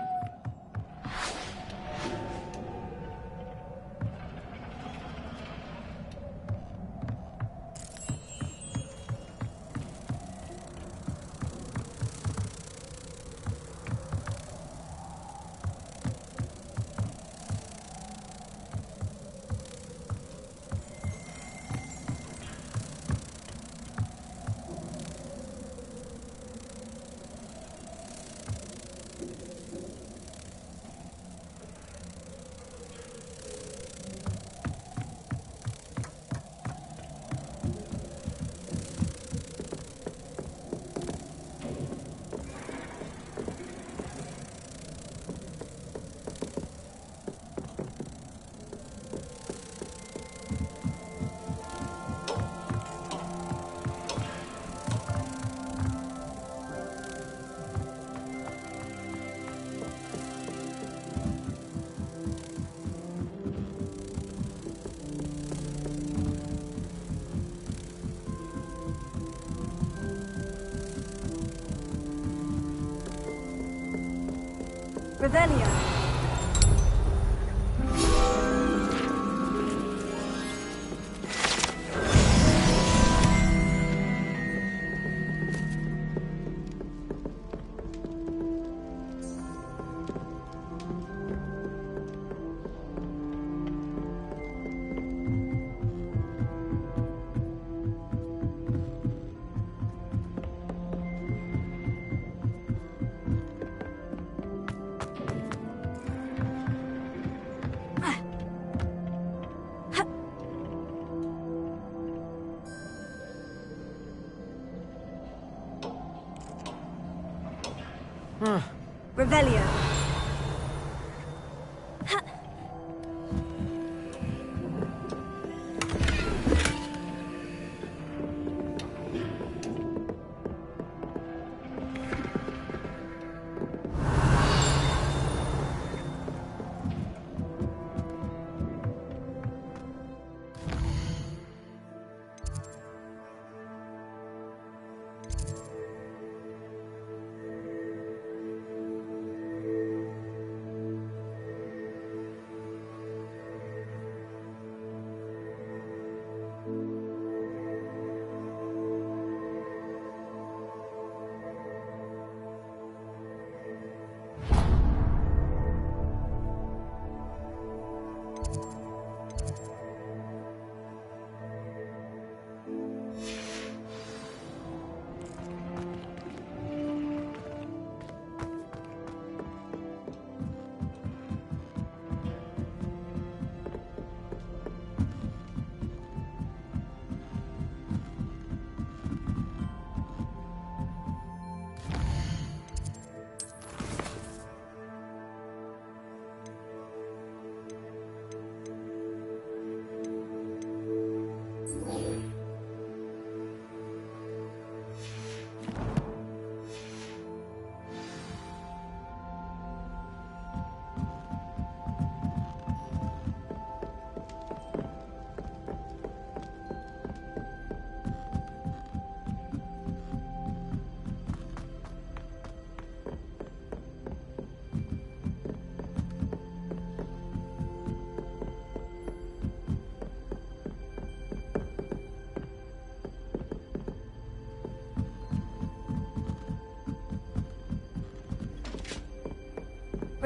Revelio. Revelio.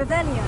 Revelio.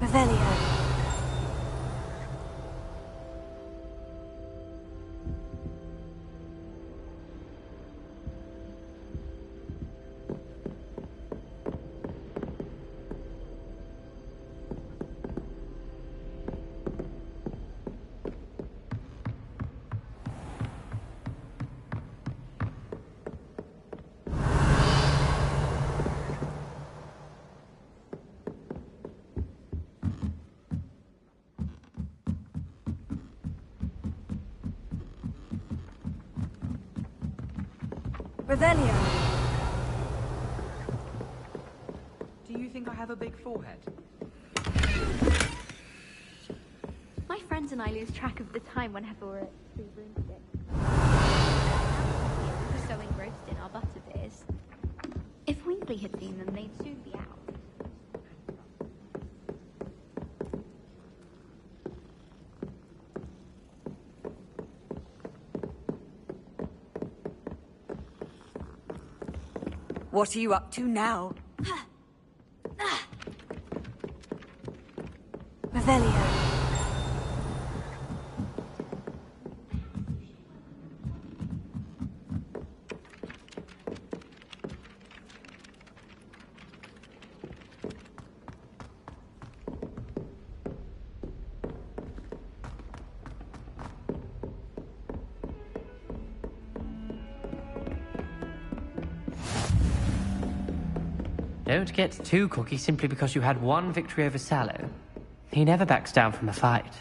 Revelio. Revelio. Do you think I have a big forehead? My friends and I lose track of the time whenever we're at Three Broomsticks. We're so engrossed in our butterbeers. If Weasley had seen them, they'd soon be out. What are you up to now? Revelio. Don't get too cocky simply because you had one victory over Sallow. He never backs down from a fight.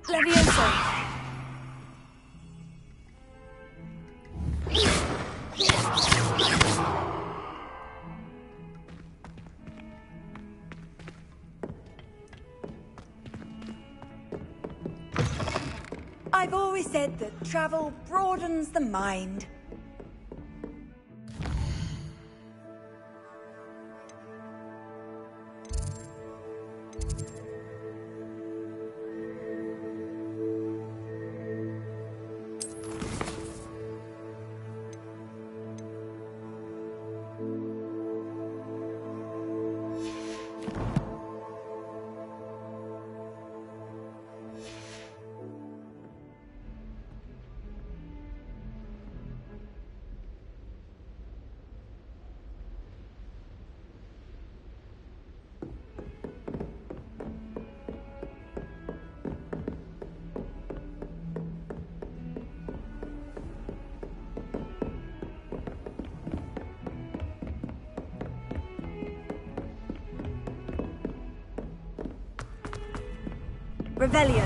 Levioso. I've always said that travel broadens the mind. Revelio.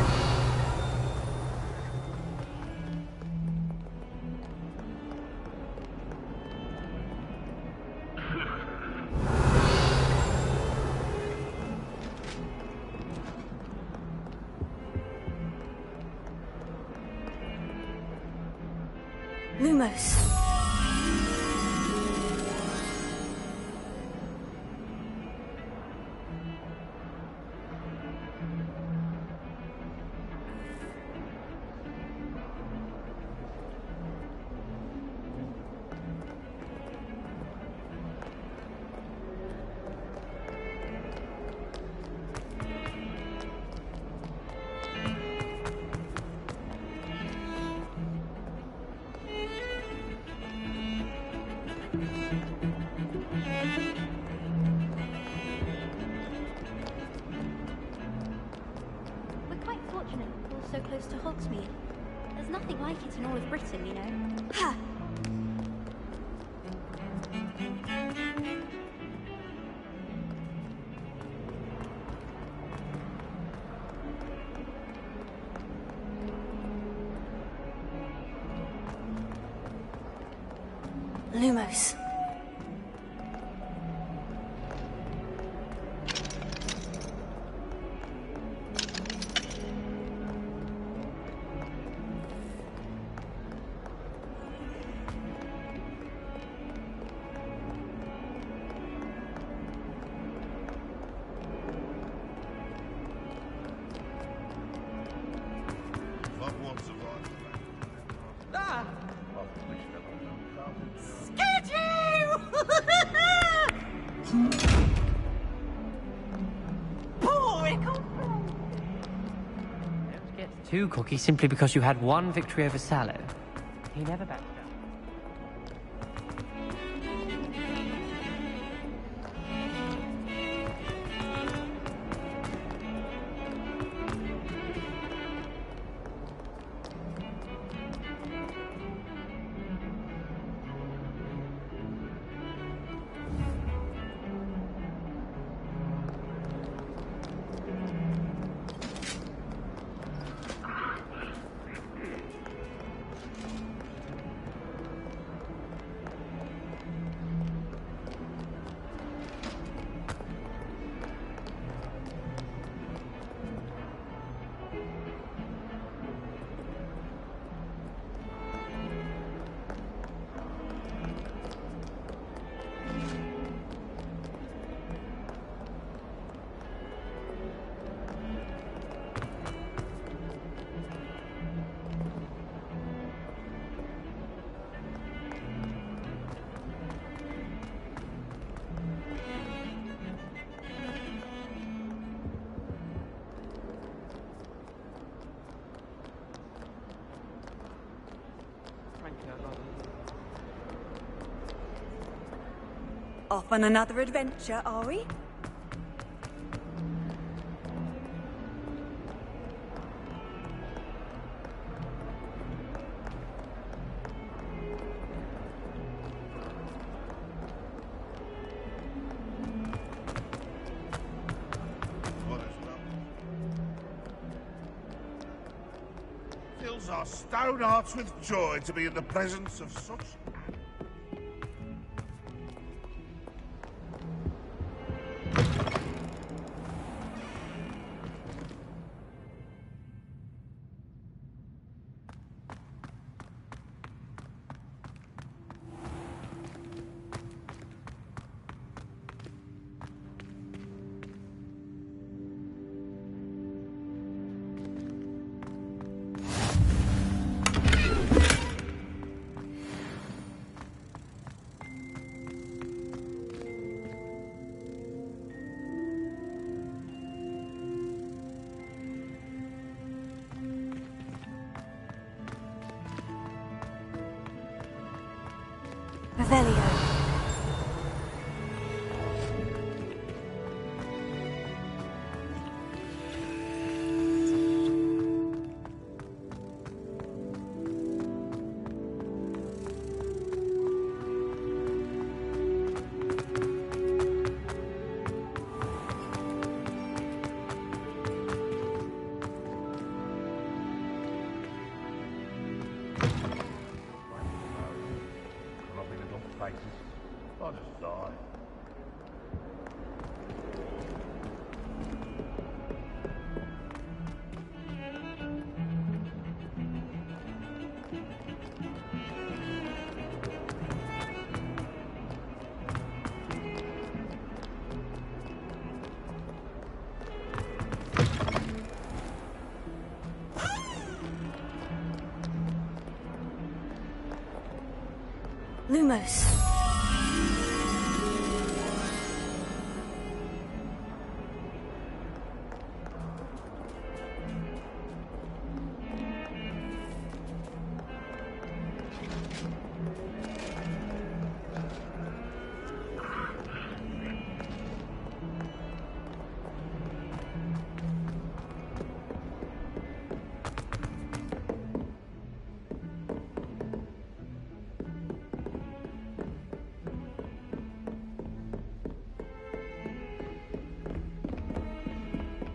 Lumos. We're quite fortunate we're so close to Hogsmeade. There's nothing like it in all of Britain, you know. Ha! Lumos. Ah! Scared you! Poor Ickle. Don't get too cocky simply because you had one victory over Sallow. He never backed down. Off on another adventure, are we? Fills our stout hearts with joy to be in the presence of such... Revelio. I'll just die. Lumos.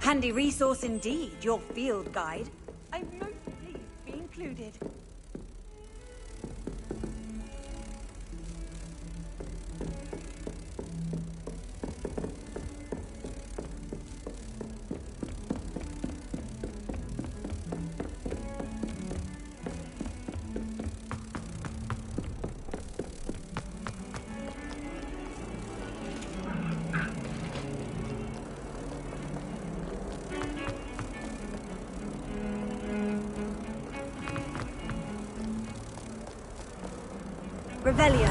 Handy resource indeed, your field guide. I'm most pleased to be included. Revelio.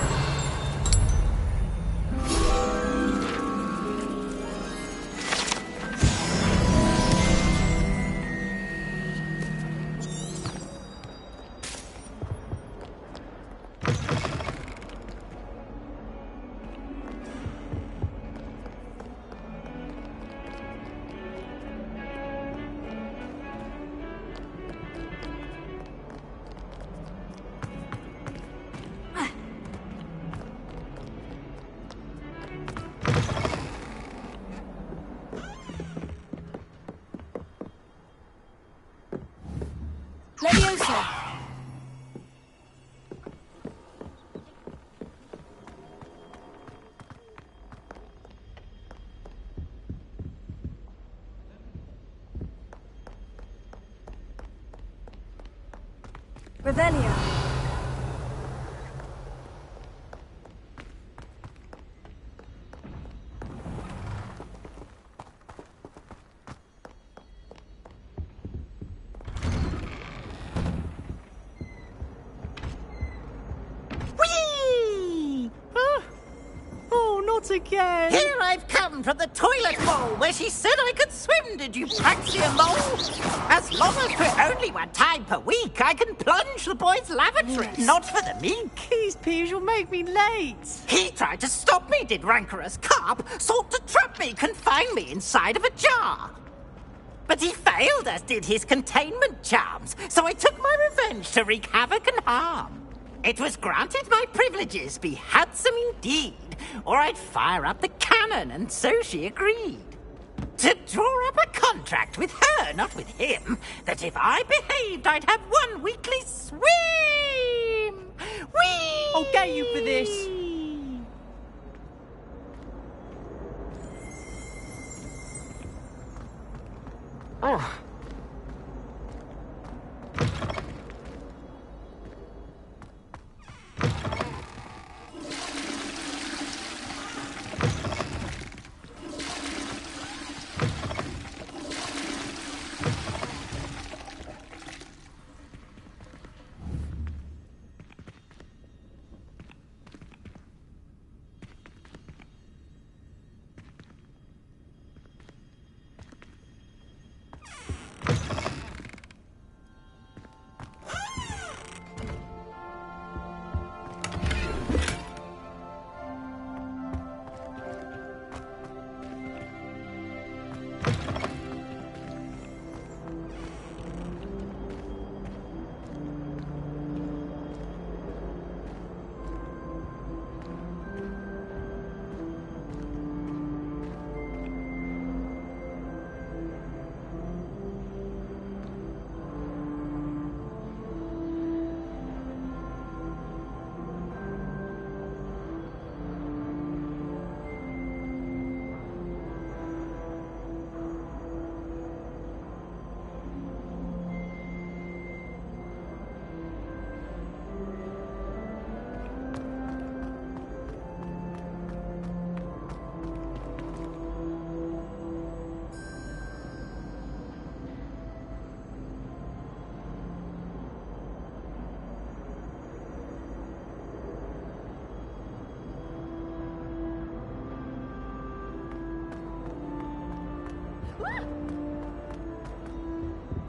Leviosa. Revelio. Again. Here I've come from the toilet bowl where she said I could swim, did you fancy a mole? As long as for only 1 time per week, I can plunge the boys' lavatories. Not for the meek. These peas will make me late. He tried to stop me, did rancorous carp. Sought to trap me, confine me inside of a jar. But he failed, as did his containment charms. So I took my revenge to wreak havoc and harm. It was granted my privileges be handsome indeed, or I'd fire up the cannon, and so she agreed. To draw up a contract with her, not with him, that if I behaved, I'd have 1 weekly swim! Whee! I'll get you for this. Oh.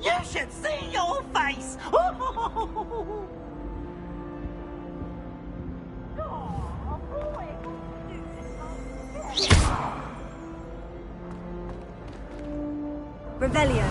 You should see your face! Revelio.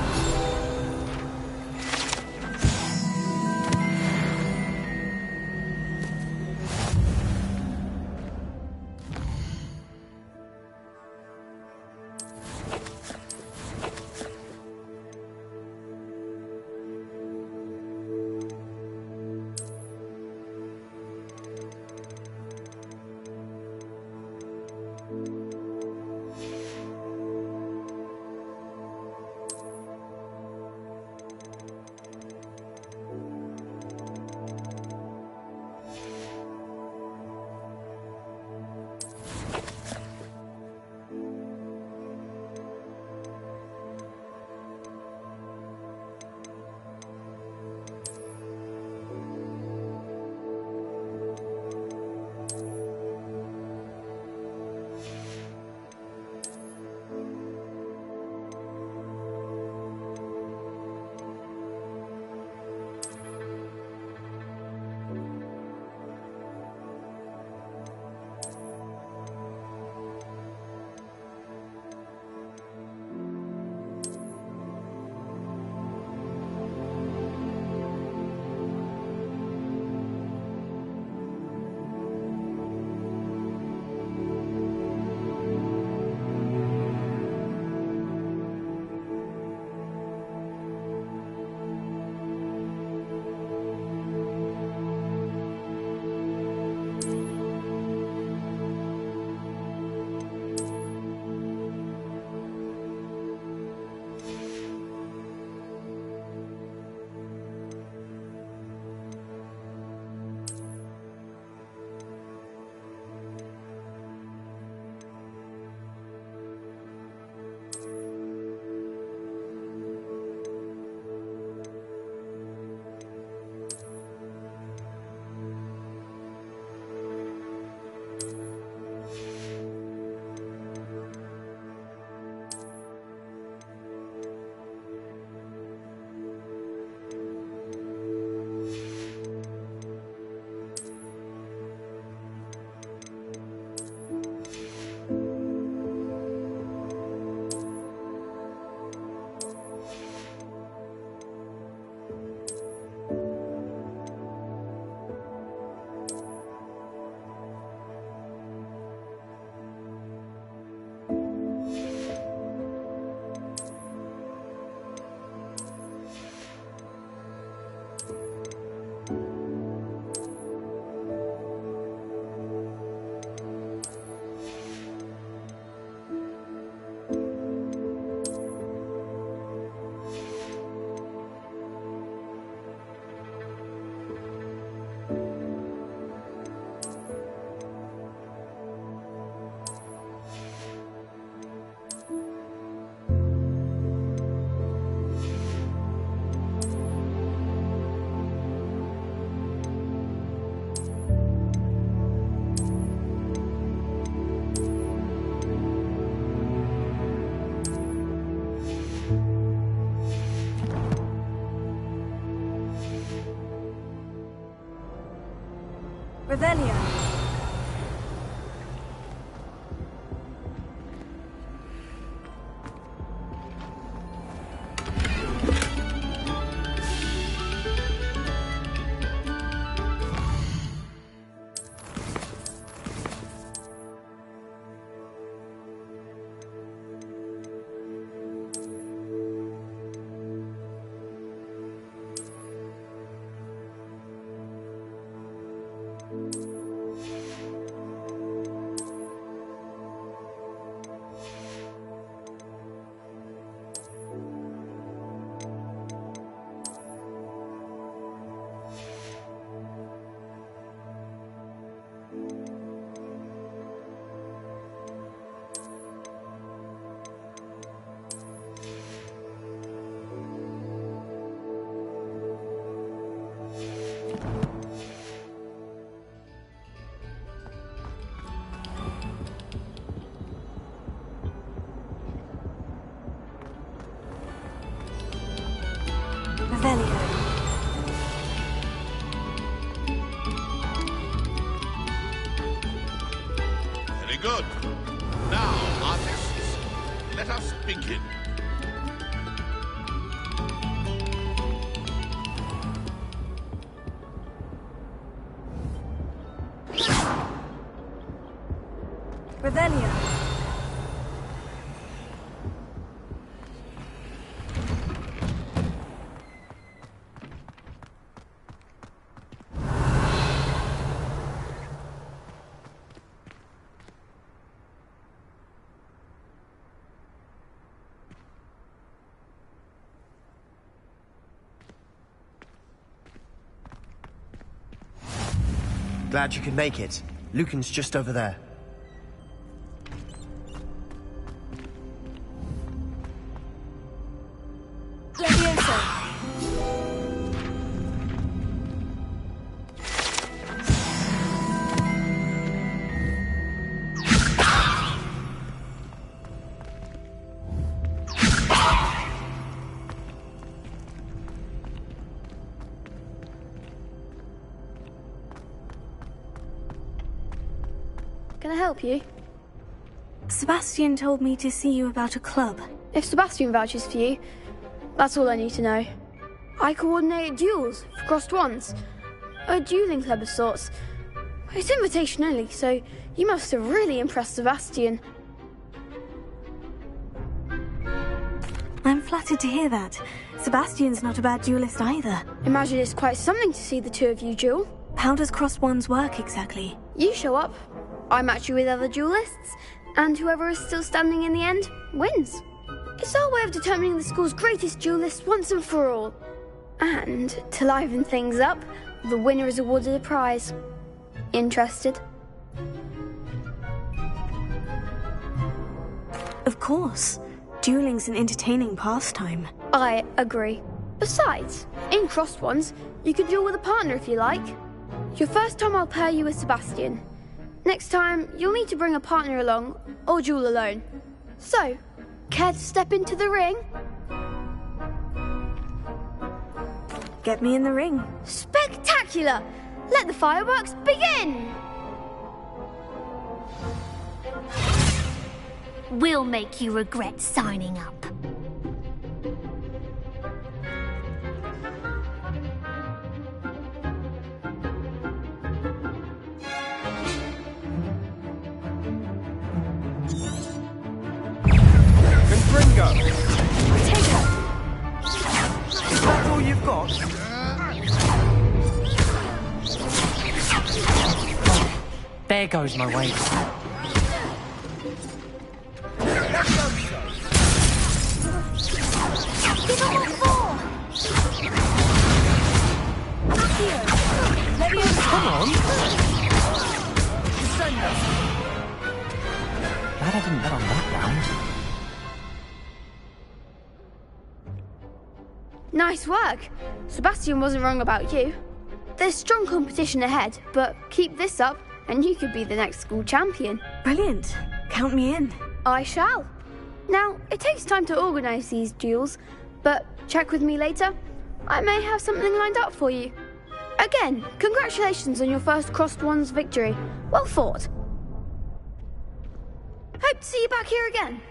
Revelio. Very good. Now, artists, let us begin. Revelio. Glad you could make it. Lucan's just over there. Can I help you? Sebastian told me to see you about a club. If Sebastian vouches for you, that's all I need to know. I coordinate duels for crossed ones. A dueling club of sorts. It's invitation only, so you must have really impressed Sebastian. I'm flattered to hear that. Sebastian's not a bad duelist either. Imagine it's quite something to see the two of you duel. How does crossed ones work exactly? You show up, I match you with other duelists, and whoever is still standing in the end wins. It's our way of determining the school's greatest duelist once and for all. And to liven things up, the winner is awarded a prize. Interested? Of course. Dueling's an entertaining pastime. I agree. Besides, in crossed ones, you can duel with a partner if you like. Your first time I'll pair you with Sebastian. Next time, you'll need to bring a partner along, or duel alone. So, care to step into the ring? Get me in the ring. Spectacular! Let the fireworks begin! We'll make you regret signing up. Confringo! Take her! Is that all you've got? There goes my weight. Come on! Glad I didn't bet on that round. Nice work. Sebastian wasn't wrong about you. There's strong competition ahead, but keep this up and you could be the next school champion. Brilliant. Count me in. I shall. Now, it takes time to organise these duels, but check with me later. I may have something lined up for you. Again, congratulations on your first Crossed Ones victory. Well fought. Hope to see you back here again.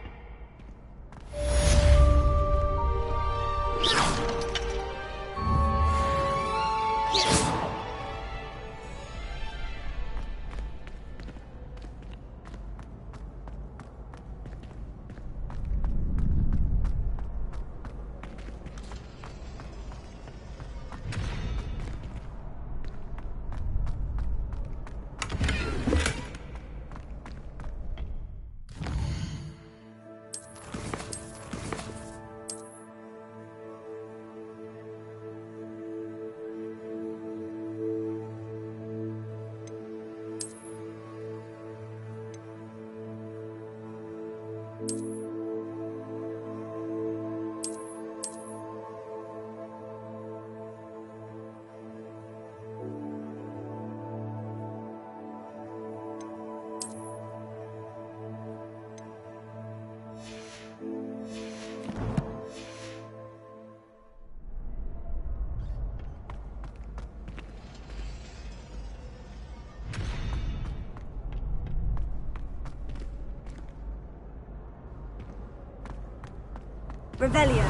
Revelio.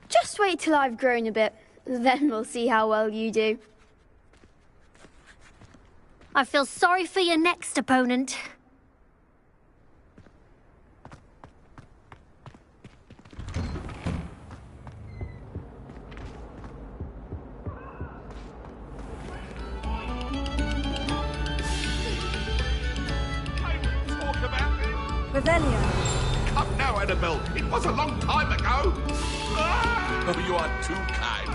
Just wait till I've grown a bit, then we'll see how well you do. I feel sorry for your next opponent. Revelio. Come now, Annabelle. It was a long time ago. Oh, you are too kind.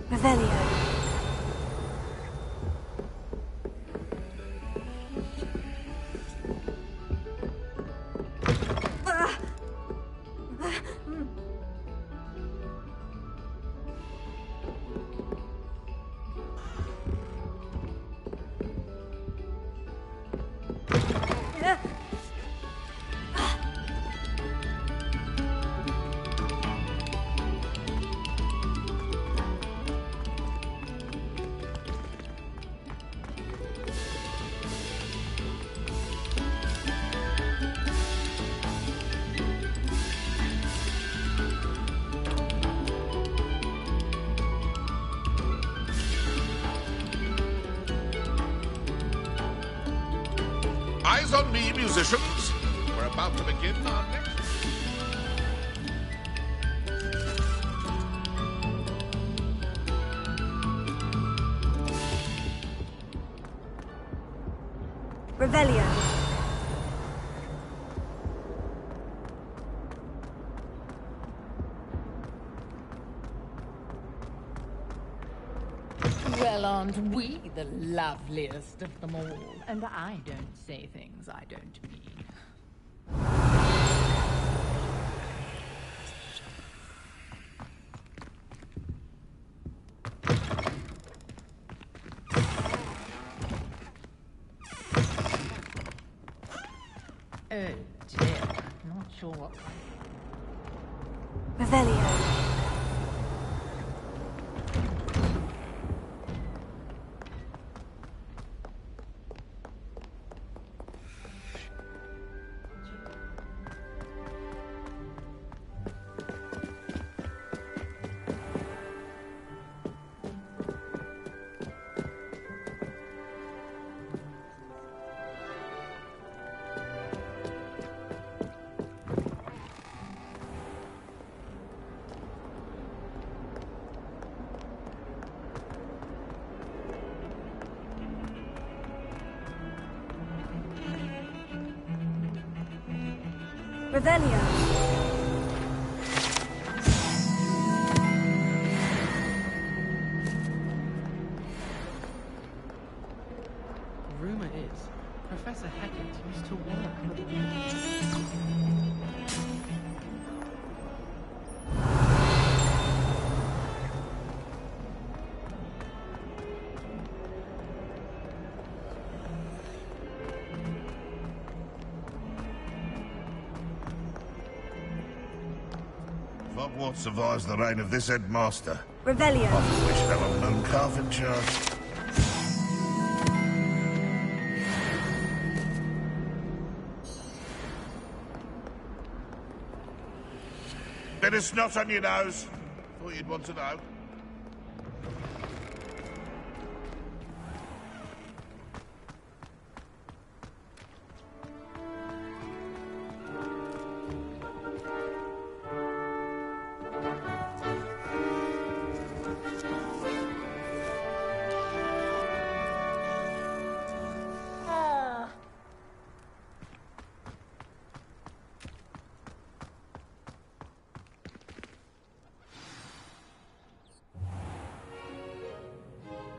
Revelio. Eyes on me, musicians. We're about to begin our next... Revelio. Well, aren't we the loveliest of them all? And I don't say things I don't mean. Oh dear, not sure what Revelio. Revelio. Rumor is, Professor Hackett used to work with Hogwarts survives the reign of this headmaster. Revelio. I wish there were moon calf in charge. Bit of snot on your nose. Thought you'd want to know.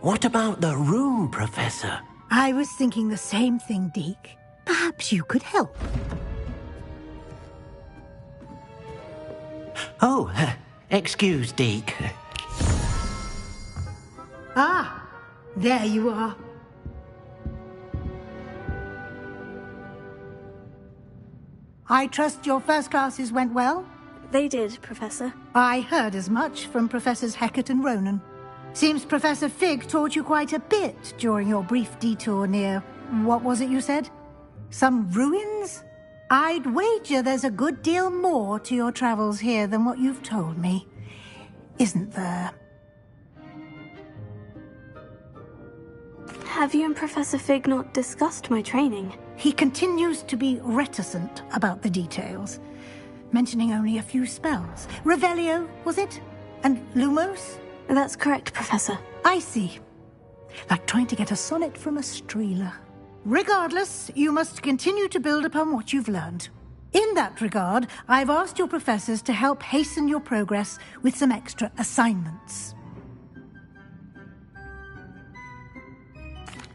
What about the room, Professor? I was thinking the same thing, Deke. Perhaps you could help. Oh, excuse, Deke. Ah, there you are. I trust your first classes went well? They did, Professor. I heard as much from Professors Hackett and Ronan. Seems Professor Fig taught you quite a bit during your brief detour near... what was it you said? Some ruins? I'd wager there's a good deal more to your travels here than what you've told me. Isn't there? Have you and Professor Fig not discussed my training? He continues to be reticent about the details, mentioning only a few spells. Revelio, was it? And Lumos? That's correct, Professor. I see. Like trying to get a sonnet from a streeler. Regardless, you must continue to build upon what you've learned. In that regard, I've asked your professors to help hasten your progress with some extra assignments.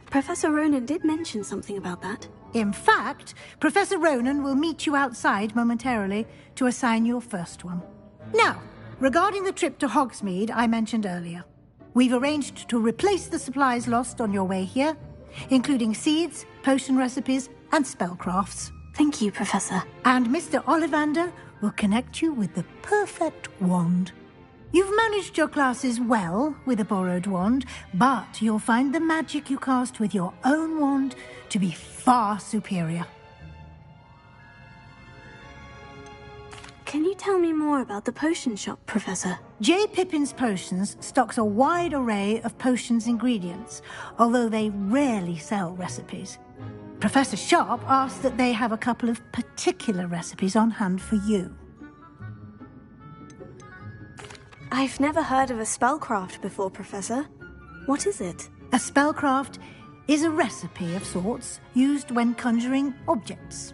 Professor Ronan did mention something about that. In fact, Professor Ronan will meet you outside momentarily to assign your first one. Now, regarding the trip to Hogsmeade I mentioned earlier, we've arranged to replace the supplies lost on your way here, including seeds, potion recipes, and spellcrafts. Thank you, Professor. And Mr. Ollivander will connect you with the perfect wand. You've managed your classes well with a borrowed wand, but you'll find the magic you cast with your own wand to be far superior. Can you tell me more about the potion shop, Professor? J. Pippin's Potions stocks a wide array of potions ingredients, although they rarely sell recipes. Professor Sharp asked that they have a couple of particular recipes on hand for you. I've never heard of a spellcraft before, Professor. What is it? A spellcraft is a recipe of sorts used when conjuring objects.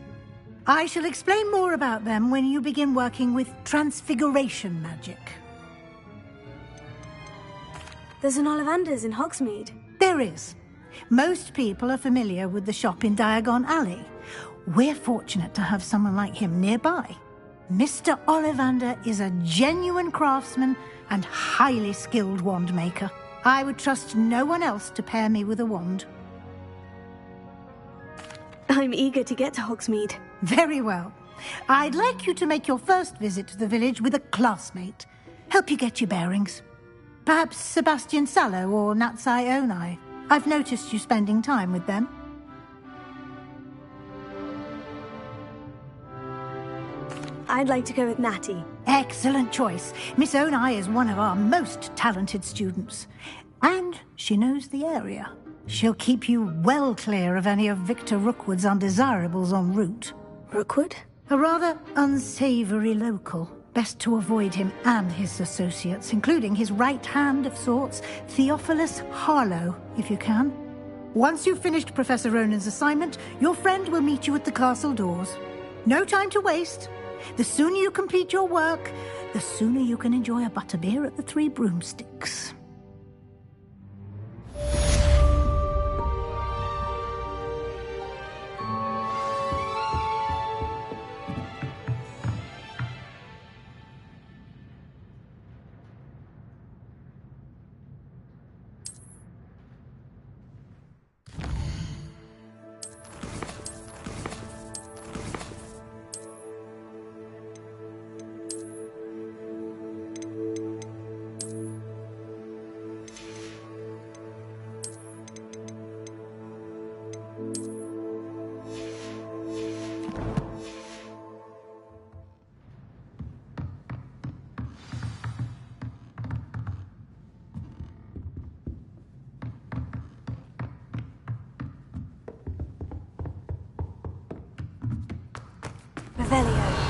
I shall explain more about them when you begin working with transfiguration magic. There's an Ollivander's in Hogsmeade. There is. Most people are familiar with the shop in Diagon Alley. We're fortunate to have someone like him nearby. Mr. Ollivander is a genuine craftsman and highly skilled wand maker. I would trust no one else to pair me with a wand. I'm eager to get to Hogsmeade. Very well. I'd like you to make your first visit to the village with a classmate. Help you get your bearings. Perhaps Sebastian Sallow or Natsai Onai. I've noticed you spending time with them. I'd like to go with Natty. Excellent choice. Miss Onai is one of our most talented students. And she knows the area. She'll keep you well clear of any of Victor Rookwood's undesirables en route. Rookwood? A rather unsavory local. Best to avoid him and his associates, including his right hand of sorts, Theophilus Harlow, if you can. Once you've finished Professor Ronan's assignment, your friend will meet you at the castle doors. No time to waste. The sooner you complete your work, the sooner you can enjoy a butterbeer at the Three Broomsticks. Revelio.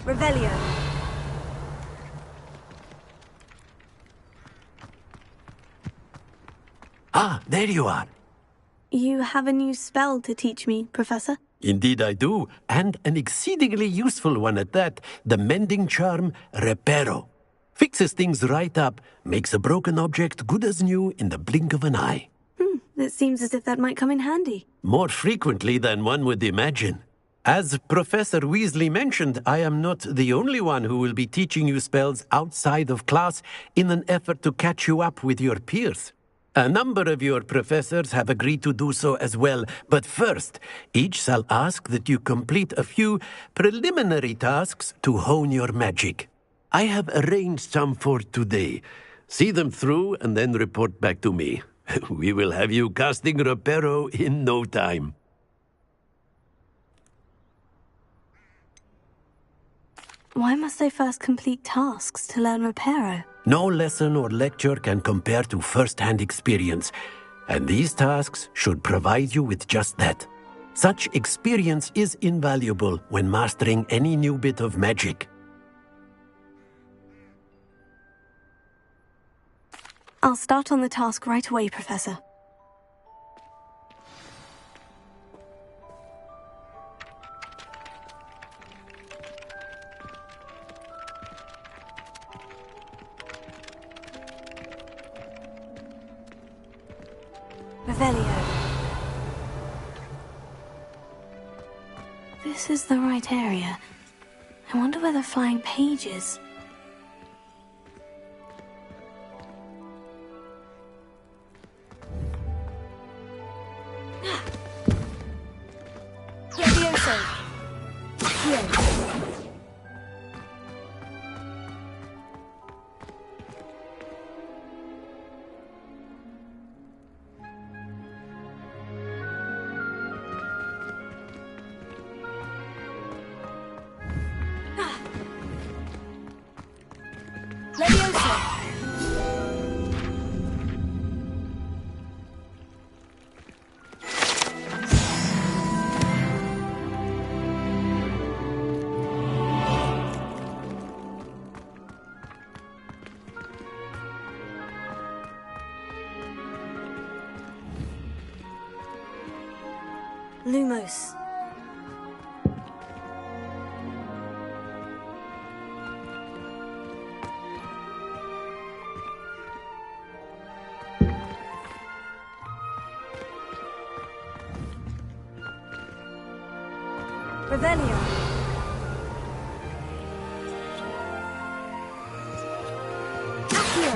Revelio. Ah, there you are. You have a new spell to teach me, Professor? Indeed I do, and an exceedingly useful one at that, the mending charm Reparo. Fixes things right up, makes a broken object good as new in the blink of an eye. It seems as if that might come in handy. More frequently than one would imagine. As Professor Weasley mentioned, I am not the only one who will be teaching you spells outside of class in an effort to catch you up with your peers. A number of your professors have agreed to do so as well, but first, each shall ask that you complete a few preliminary tasks to hone your magic. I have arranged some for today. See them through and then report back to me. We will have you casting Reparo in no time. Why must I first complete tasks to learn Reparo? No lesson or lecture can compare to first-hand experience, and these tasks should provide you with just that. Such experience is invaluable when mastering any new bit of magic. I'll start on the task right away, Professor. Revelio. This is the right area. I wonder where the flying page is. Levioso. Here. closer! Lumos. Revelio. Accio.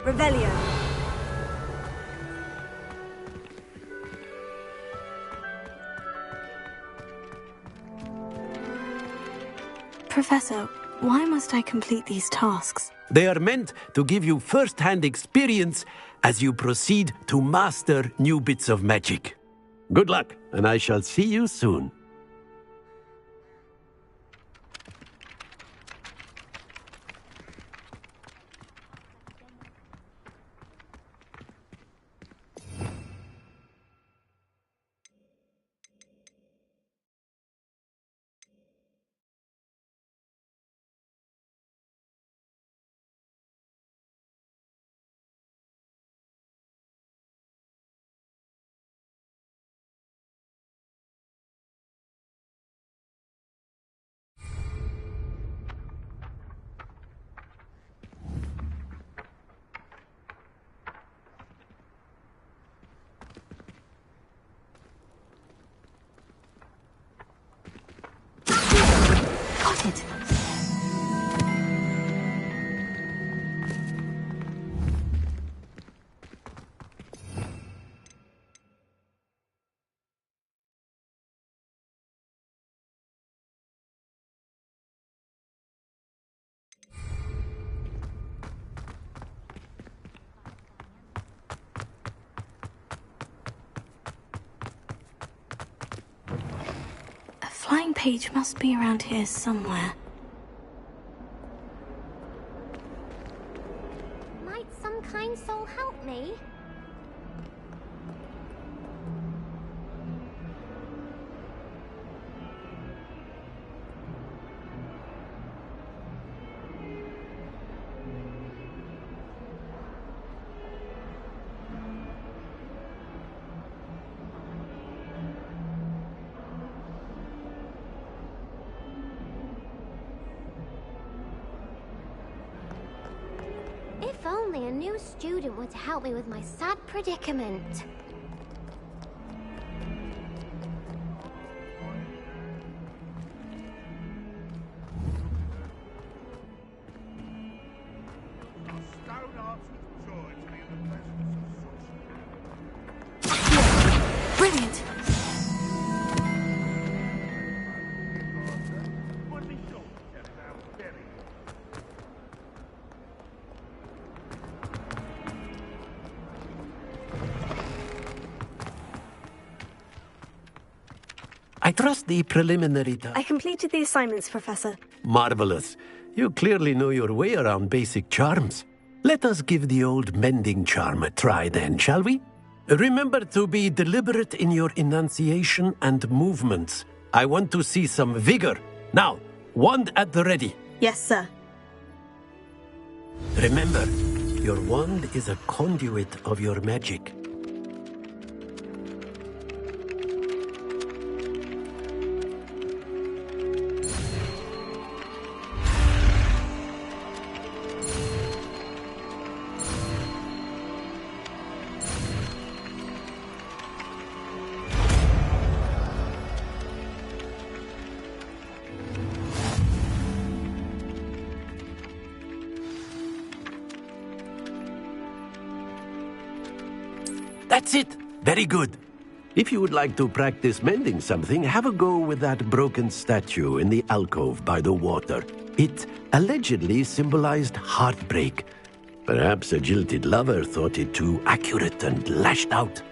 Revelio. Professor, why must I complete these tasks? They are meant to give you first-hand experience as you proceed to master new bits of magic. Good luck, and I shall see you soon. Got it. A flying page must be around here somewhere. Might some kind soul help me? If only a new student were to help me with my sad predicament. Stone hearts with joy to be in the presence of such... Brilliant! Would be sure to get it out very I trust the preliminary I completed the assignments, Professor. Marvelous. You clearly know your way around basic charms. Let us give the old mending charm a try then, shall we? Remember to be deliberate in your enunciation and movements. I want to see some vigor. Now, wand at the ready. Yes, sir. Remember, your wand is a conduit of your magic. That's it. Very good. If you would like to practice mending something, have a go with that broken statue in the alcove by the water. It allegedly symbolized heartbreak. Perhaps a jilted lover thought it too accurate and lashed out.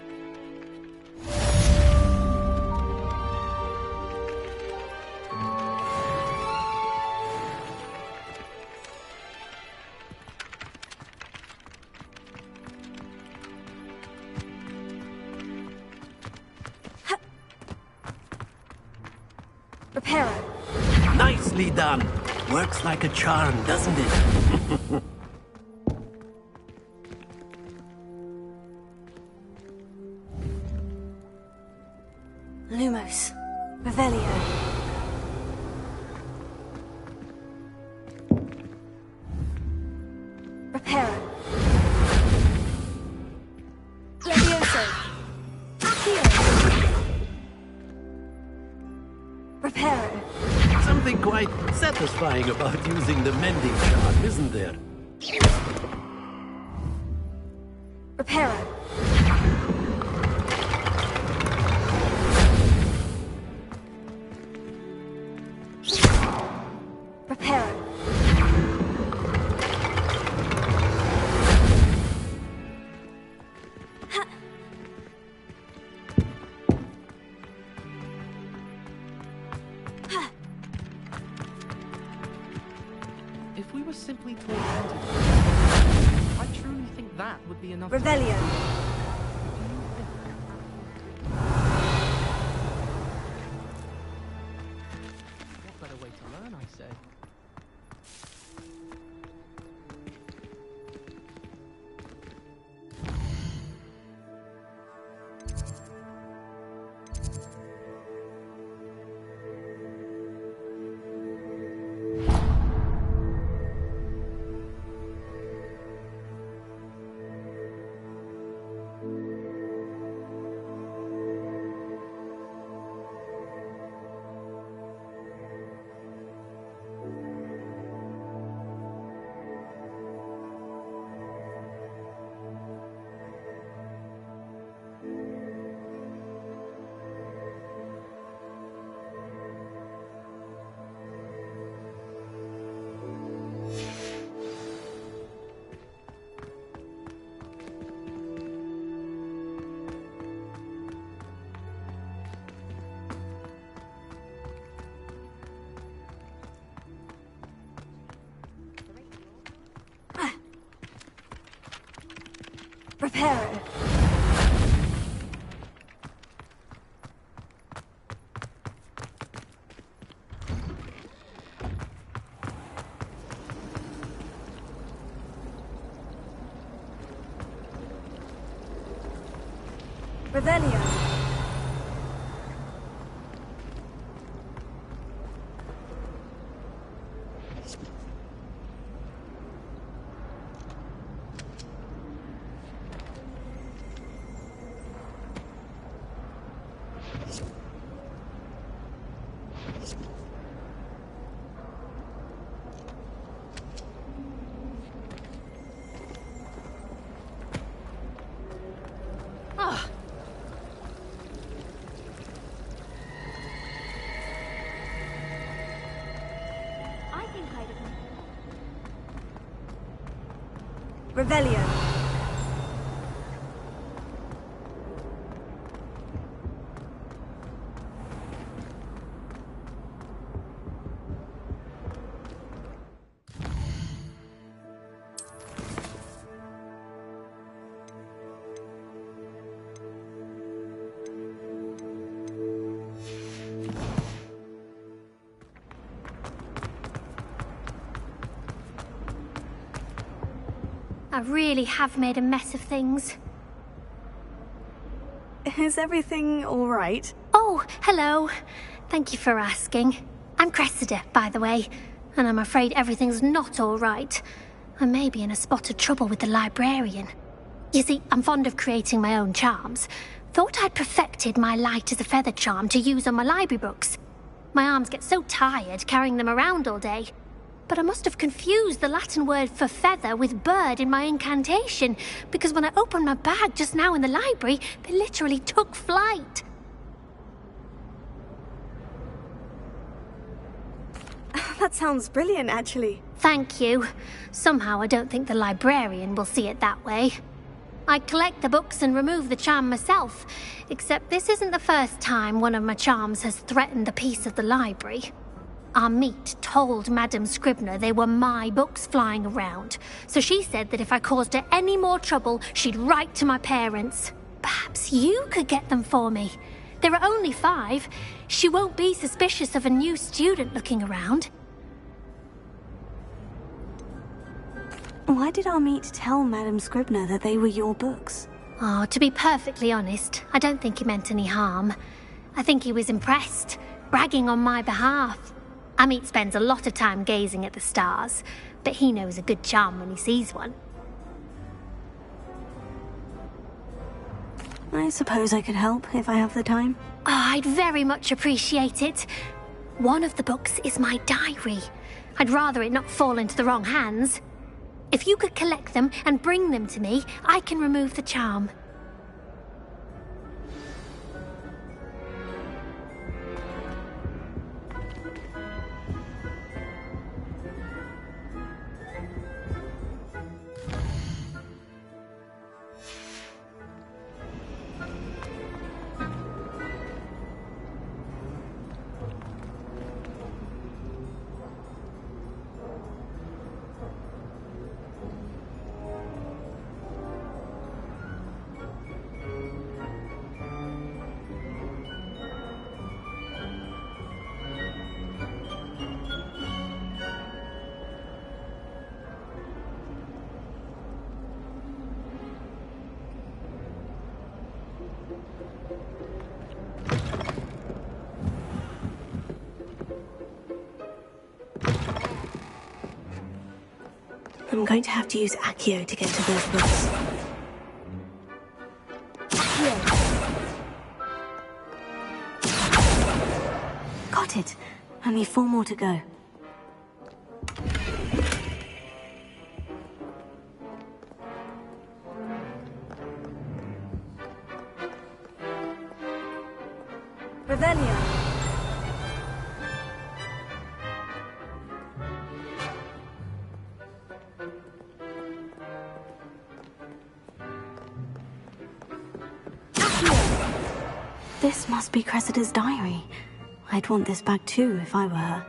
Reparo. Nicely done. Works like a charm, doesn't it? Lumos. Revelio. Reparo. Levioso. Accio. Reparo. Something quite satisfying about using the mending charm, isn't there? Reparo. Reparo. If we were simply tormented, I truly think that would be enough. Revelio. What better way to learn, I say? Reparo. Revelio. Ah. I think I'd Revelio. I really have made a mess of things. Is everything all right? Oh, hello. Thank you for asking. I'm Cressida, by the way, and I'm afraid everything's not all right. I may be in a spot of trouble with the librarian. You see, I'm fond of creating my own charms. Thought I'd perfected my light as a feather charm to use on my library books. My arms get so tired carrying them around all day. But I must have confused the Latin word for feather with bird in my incantation, because when I opened my bag just now in the library, they literally took flight. That sounds brilliant, actually. Thank you. Somehow I don't think the librarian will see it that way. I collect the books and remove the charm myself, except this isn't the first time one of my charms has threatened the peace of the library. Amit told Madame Scribner they were my books flying around, so she said that if I caused her any more trouble, she'd write to my parents. Perhaps you could get them for me. There are only 5. She won't be suspicious of a new student looking around. Why did Amit tell Madame Scribner that they were your books? Oh, to be perfectly honest, I don't think he meant any harm. I think he was impressed, bragging on my behalf. Amit spends a lot of time gazing at the stars, but he knows a good charm when he sees one. I suppose I could help if I have the time. Oh, I'd very much appreciate it. One of the books is my diary. I'd rather it not fall into the wrong hands. If you could collect them and bring them to me, I can remove the charm. I'm going to have to use Accio to get to those books. Got it. Only 4 more to go. Revelio. This must be Cressida's diary. I'd want this back too if I were her.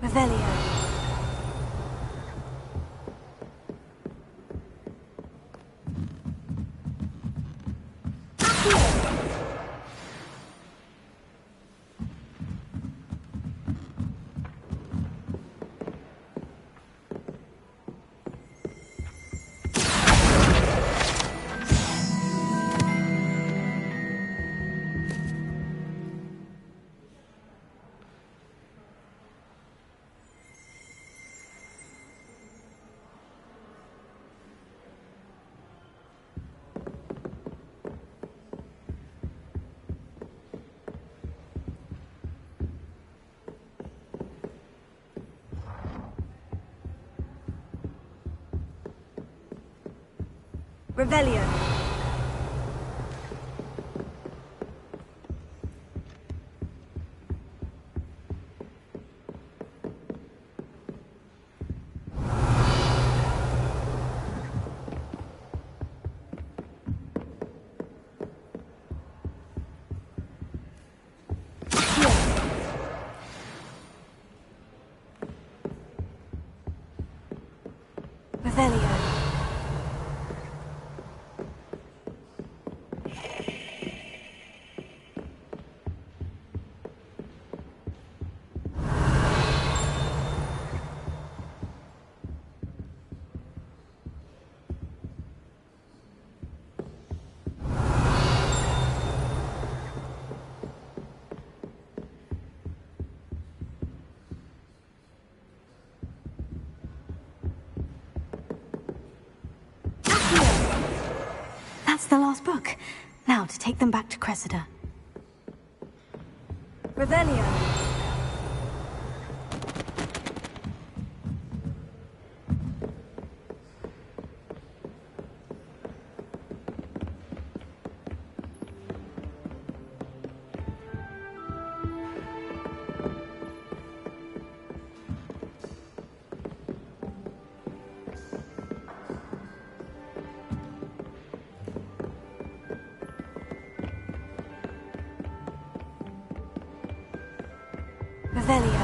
Revelio. Revelio. Revelio. That's the last book. Now to take them back to Cressida. Revelio. Revelio.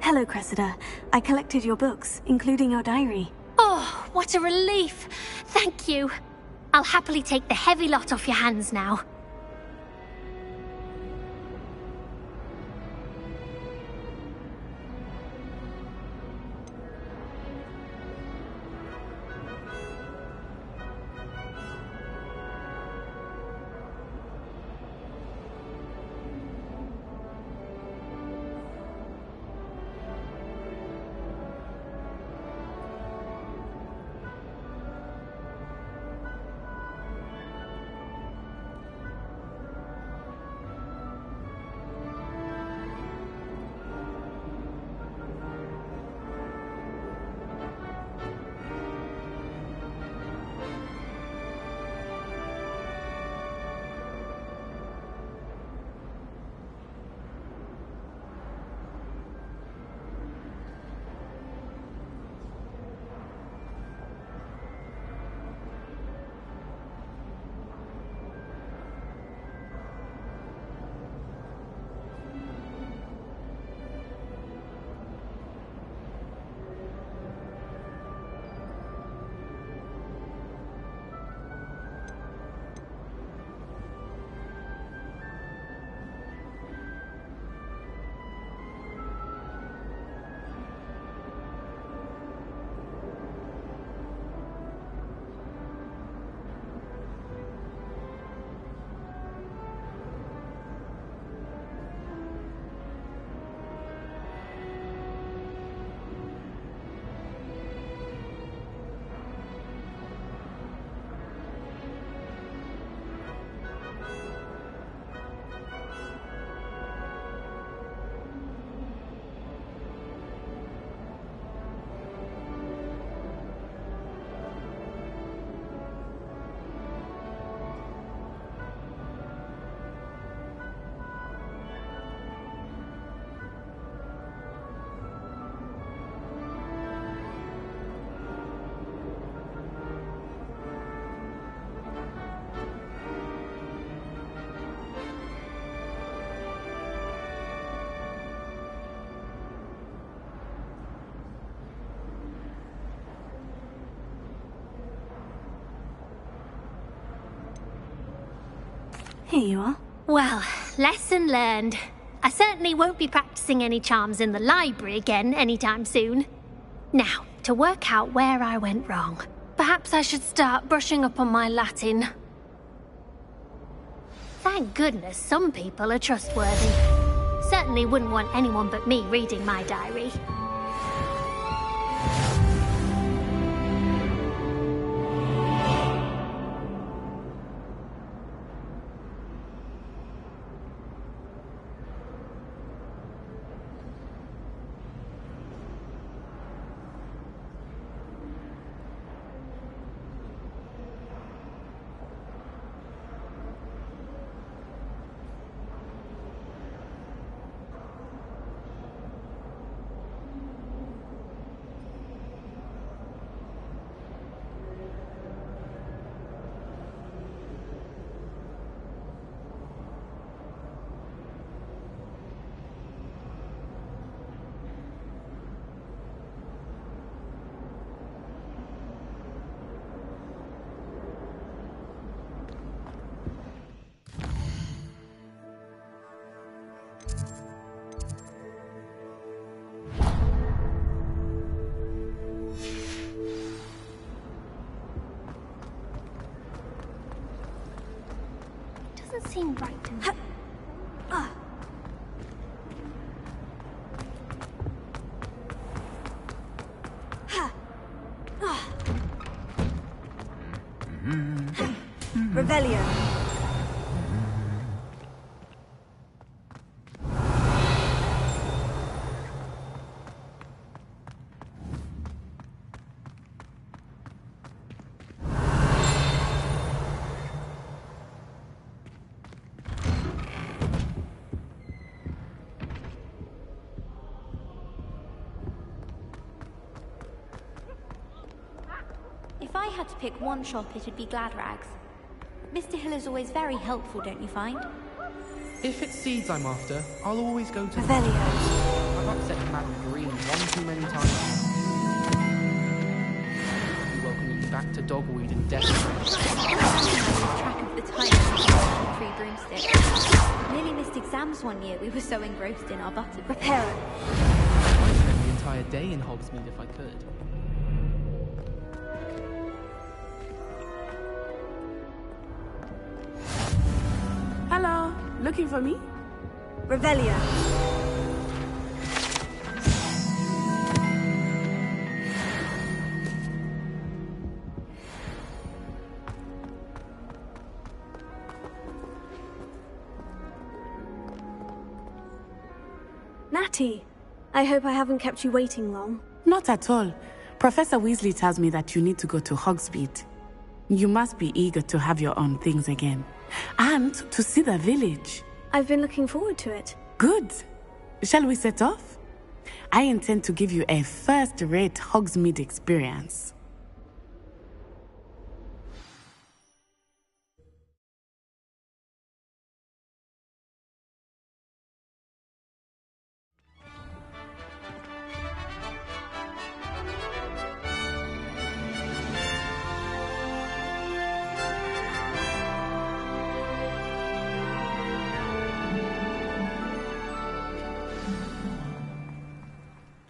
Hello, Cressida. I collected your books, including your diary. Oh, what a relief. Thank you. I'll happily take the heavy lot off your hands now. Here you are. Well, lesson learned. I certainly won't be practicing any charms in the library again anytime soon. Now, to work out where I went wrong. Perhaps I should start brushing up on my Latin. Thank goodness some people are trustworthy. Certainly wouldn't want anyone but me reading my diary. seem right to me. Revelio. If I had to pick one shop, it'd be Gladrags. Mr. Hill is always very helpful, don't you find? If it's seeds I'm after, I'll always go to Revelio. I've upset Madam Green one too many times. Welcoming you back to Dogweed in death. Track of the time free broomstick. Nearly missed exams one year. We were so engrossed in our butter. Reparo. I'd spend the entire day in Hogsmeade if I could. Hello, looking for me? Revelio. Natty, I hope I haven't kept you waiting long. Not at all. Professor Weasley tells me that you need to go to Hogsmeade. You must be eager to have your own things again. And to see the village. I've been looking forward to it. Good. Shall we set off? I intend to give you a first-rate Hogsmeade experience.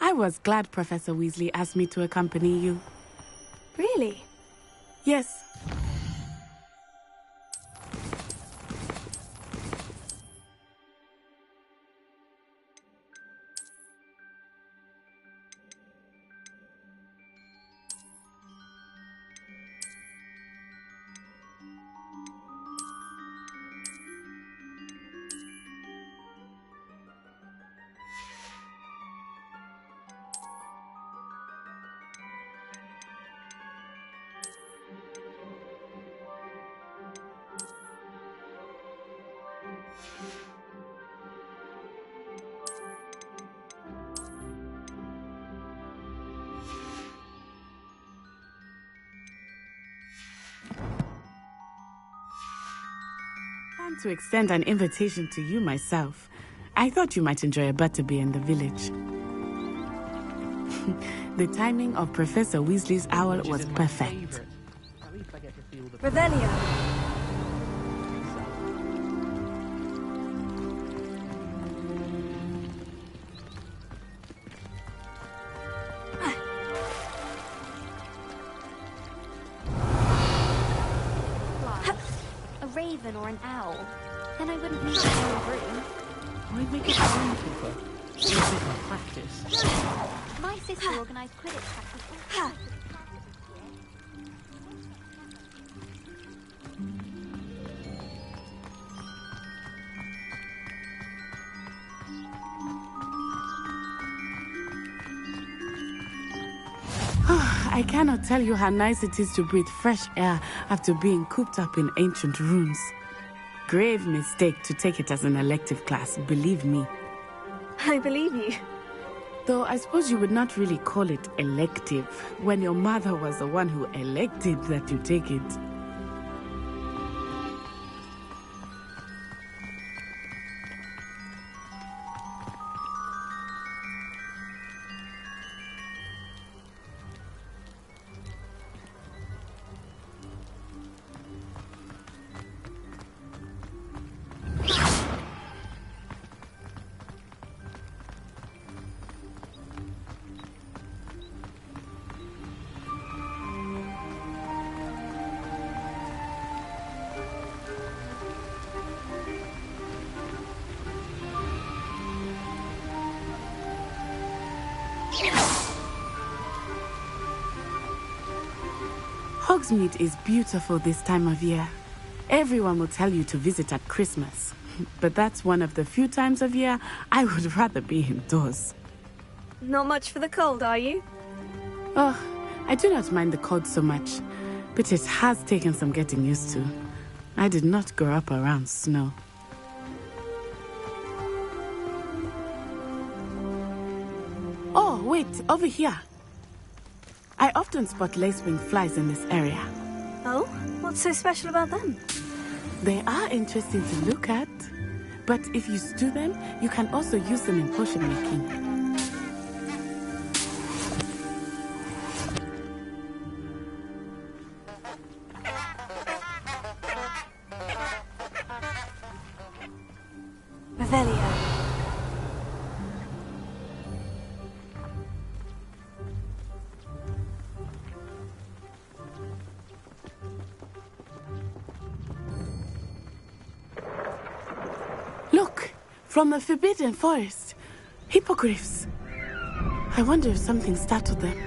I was glad Professor Weasley asked me to accompany you. Really? Yes. And to extend an invitation to you myself. I thought you might enjoy a butterbeer in the village. The timing of Professor Weasley's owl was perfect. Revelio. A raven or an owl. Then I wouldn't need to go in a room. Why make it Ravenclaw? It's a bit of practice. My sister organised Quidditch practice. I cannot tell you how nice it is to breathe fresh air after being cooped up in ancient rooms. Grave mistake to take it as an elective class, believe me. I believe you. Though I suppose you would not really call it elective when your mother was the one who elected that you take it. Hogsmeade is beautiful this time of year. Everyone will tell you to visit at Christmas. But that's one of the few times of year I would rather be indoors. Not much for the cold, are you? Oh, I do not mind the cold so much, but it has taken some getting used to. I did not grow up around snow. Oh, wait, over here. I often spot lacewing flies in this area. Oh? What's so special about them? They are interesting to look at, but if you stew them, you can also use them in potion making. Revelio. Look! From the Forbidden Forest. Hippogriffs. I wonder if something startled them.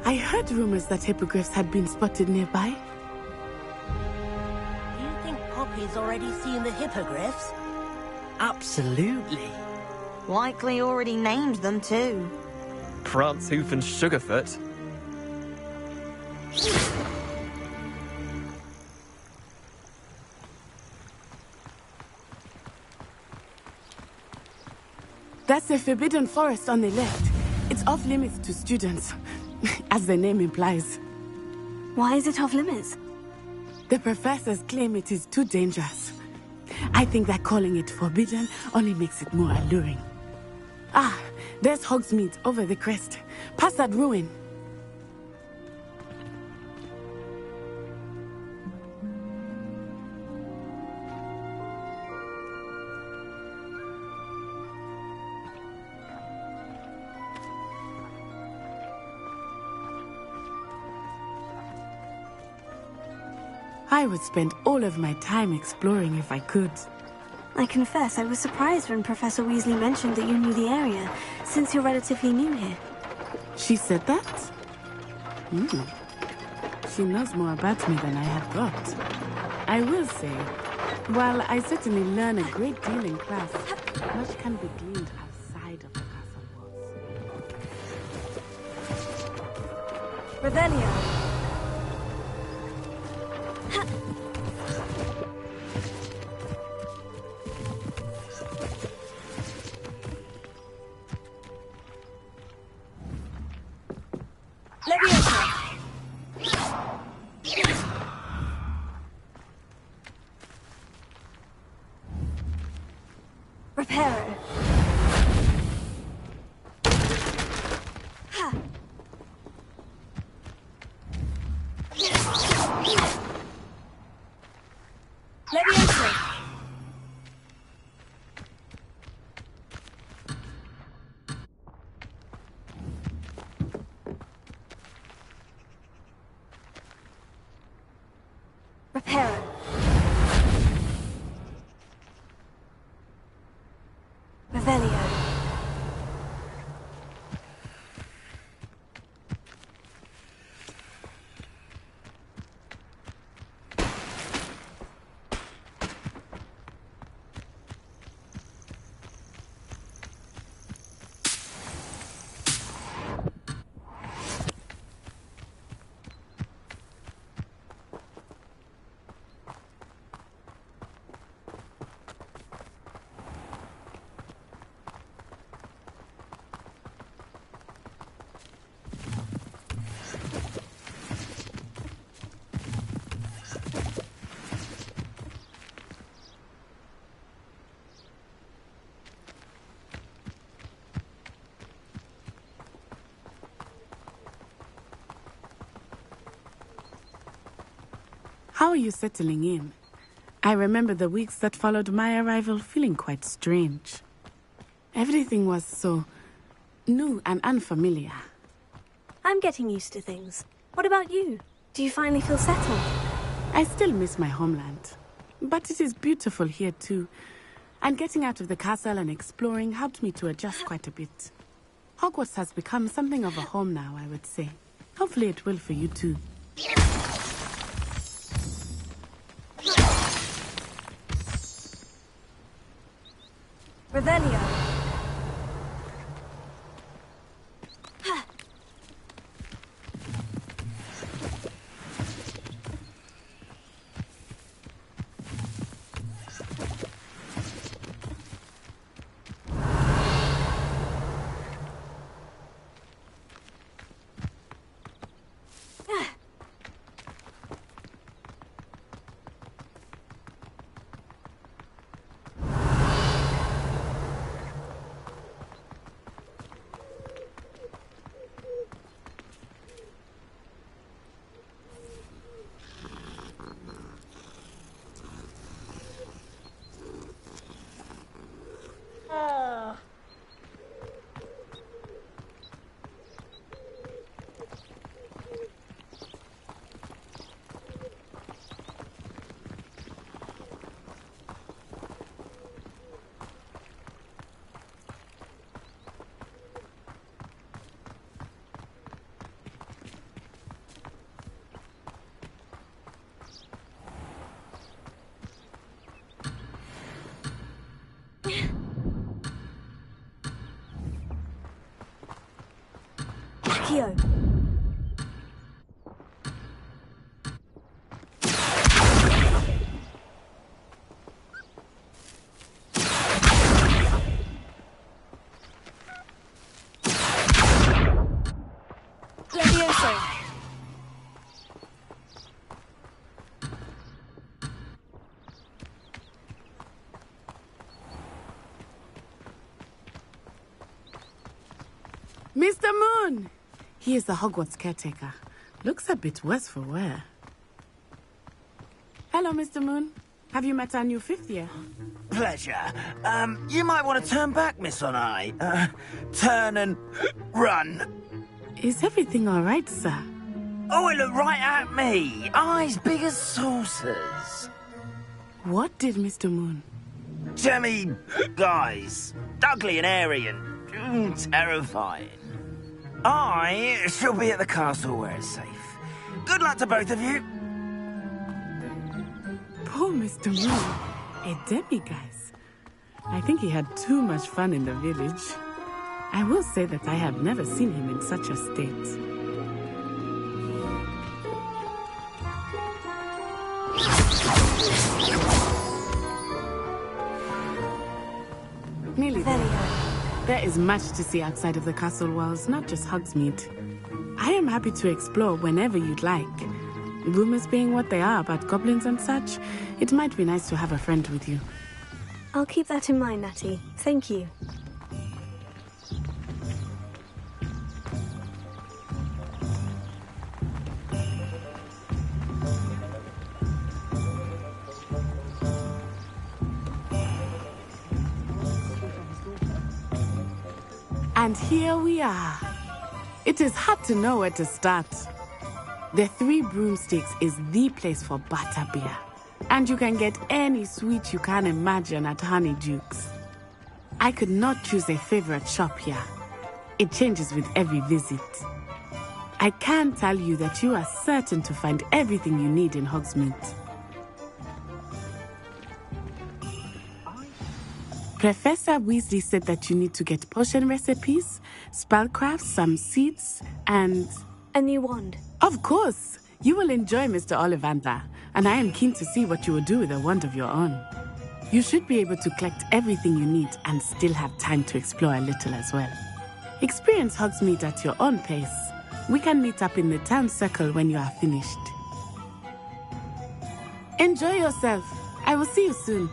I heard rumors that hippogriffs had been spotted nearby. Do you think Poppy's already seen the hippogriffs? Absolutely. Likely already named them too. Prancehoof and Sugarfoot. That's the Forbidden Forest on the left. It's off limits to students, as the name implies. Why is it off limits? The professors claim it is too dangerous. I think that calling it forbidden only makes it more alluring. Ah, there's Hogsmeade over the crest. Past that ruin. I would spend all of my time exploring if I could. I confess I was surprised when Professor Weasley mentioned that you knew the area, since you're relatively new here. She said that? She knows more about me than I had thought. I will say, while I certainly learn a great deal in class, much can be gleaned outside of the castle walls. Revelio. Reparo. Ha. Leviosa. Reparo. Revelio. How are you settling in? I remember the weeks that followed my arrival feeling quite strange. Everything was so new and unfamiliar. I'm getting used to things. What about you? Do you finally feel settled? I still miss my homeland. But it is beautiful here too. And getting out of the castle and exploring helped me to adjust quite a bit. Hogwarts has become something of a home now, I would say. Hopefully it will for you too. Revelio. Accio. Levioso. Mr. Moon! He is the Hogwarts caretaker. Looks a bit worse for wear. Hello, Mr. Moon. Have you met our new fifth year? Pleasure. You might want to turn back, Miss Onai. Turn and run. Is everything all right, sir? Oh, it looked right at me. Eyes big as saucers. What did Mr. Moon? Jemmy guys. Ugly and airy and terrifying. I shall be at the castle where it's safe. Good luck to both of you. Poor Mr. Moon. A demiguise. I think he had too much fun in the village. I will say that I have never seen him in such a state. Nearly there. There is much to see outside of the castle walls, not just Hogsmeade. I am happy to explore whenever you'd like. Rumors being what they are about goblins and such, it might be nice to have a friend with you. I'll keep that in mind, Natty. Thank you. And here we are. It is hard to know where to start. The Three Broomsticks is the place for butterbeer. And you can get any sweet you can imagine at Honeydukes. I could not choose a favorite shop here. It changes with every visit. I can tell you that you are certain to find everything you need in Hogsmeade. Professor Weasley said that you need to get potion recipes, spellcrafts, some seeds, and... a new wand. Of course! You will enjoy Mr. Ollivander, and I am keen to see what you will do with a wand of your own. You should be able to collect everything you need and still have time to explore a little as well. Experience Hogsmeade at your own pace. We can meet up in the town circle when you are finished. Enjoy yourself. I will see you soon.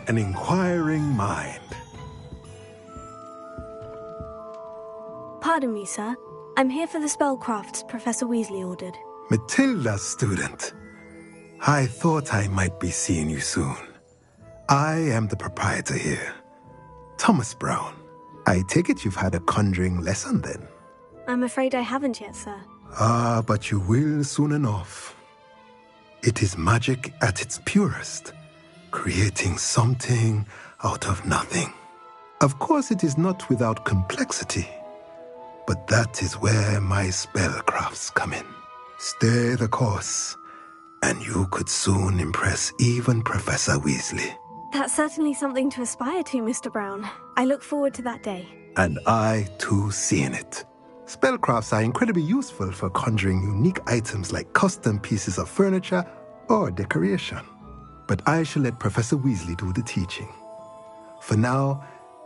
An inquiring mind. Pardon me, sir. I'm here for the spellcrafts Professor Weasley ordered. Matilda, student. I thought I might be seeing you soon. I am the proprietor here, Thomas Brown. I take it you've had a conjuring lesson then? I'm afraid I haven't yet, sir. Ah, but you will soon enough. It is magic at its purest, creating something out of nothing. Of course, it is not without complexity, but that is where my spellcrafts come in. Stay the course, and you could soon impress even Professor Weasley. That's certainly something to aspire to, Mr. Brown. I look forward to that day. And I, too, seeing it. Spellcrafts are incredibly useful for conjuring unique items like custom pieces of furniture or decoration. But I shall let Professor Weasley do the teaching. For now,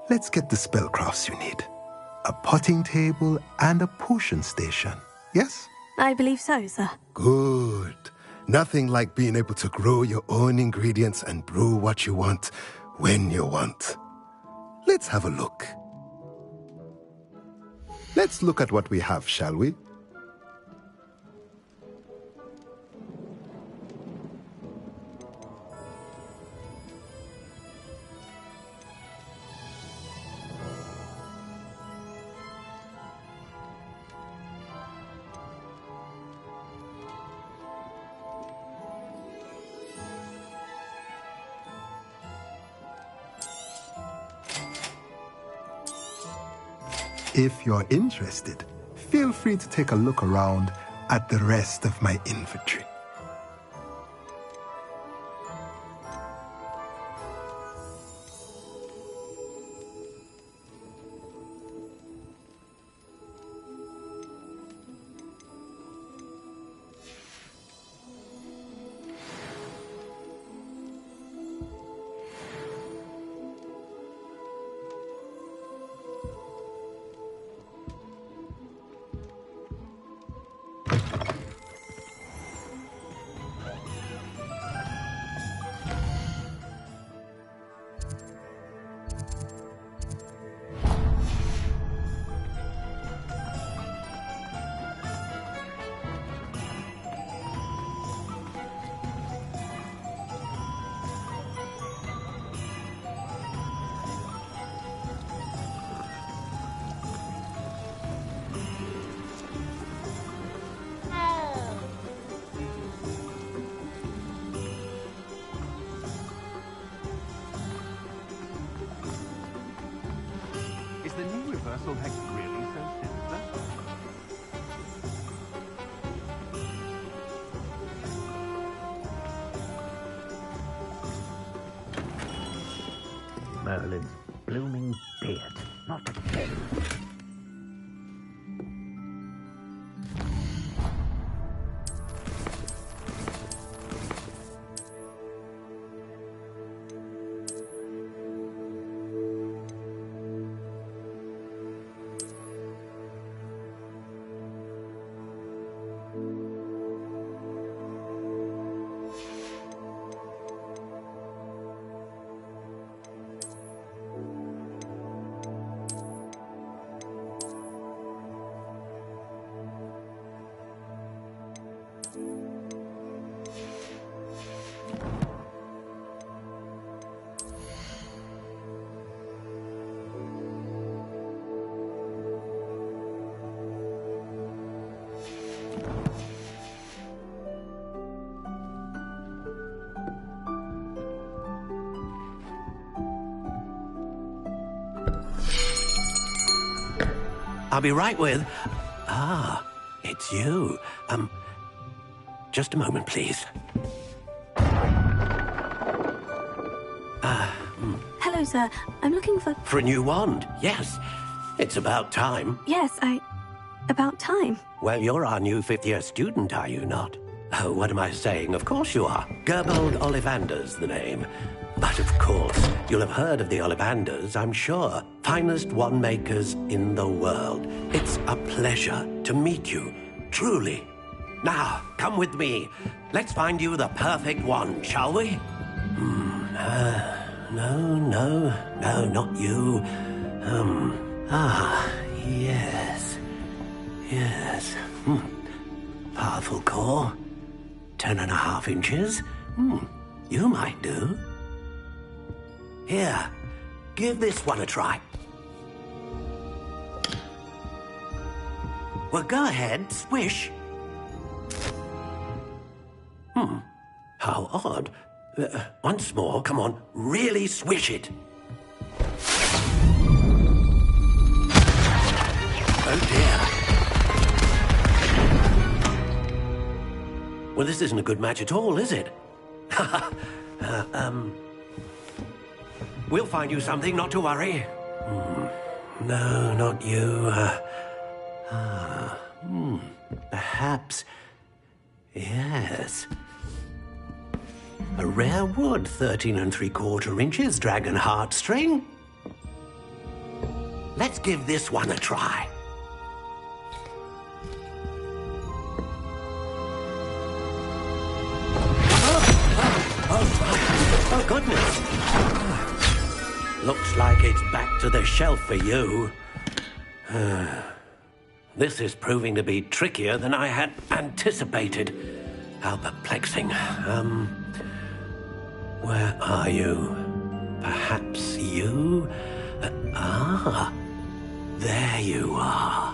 let's get the spellcrafts you need. A potting table and a potion station, yes? I believe so, sir. Good. Nothing like being able to grow your own ingredients and brew what you want when you want. Let's have a look. Let's look at what we have, shall we? If you're interested, feel free to take a look around at the rest of my inventory. The new reversal hex really so sinister? Merlin's blooming beard, not again. I'll be right with... Ah, it's you. Just a moment, please. Hello, sir. I'm looking for... For a new wand, yes. It's about time. Yes, about time. Well, you're our new fifth-year student, are you not? Oh, what am I saying? Of course you are. Gerbold Ollivander's the name. But of course, you'll have heard of the Ollivanders, I'm sure. Finest wand makers in the world. It's a pleasure to meet you, truly. Now, come with me. Let's find you the perfect wand, shall we? No, not you. Yes. Powerful core. 10.5 inches. You might do. Here, give this one a try. Well, go ahead, swish. How odd. Once more, come on, really swish it. Oh dear. Well, this isn't a good match at all, is it? We'll find you something, not to worry. No, not you. Perhaps... Yes. A rare wood, 13 3/4 inches, dragon heartstring. Let's give this one a try. Oh, goodness. Looks like it's back to the shelf for you. This is proving to be trickier than I had anticipated. How perplexing. Where are you? Perhaps you? There you are.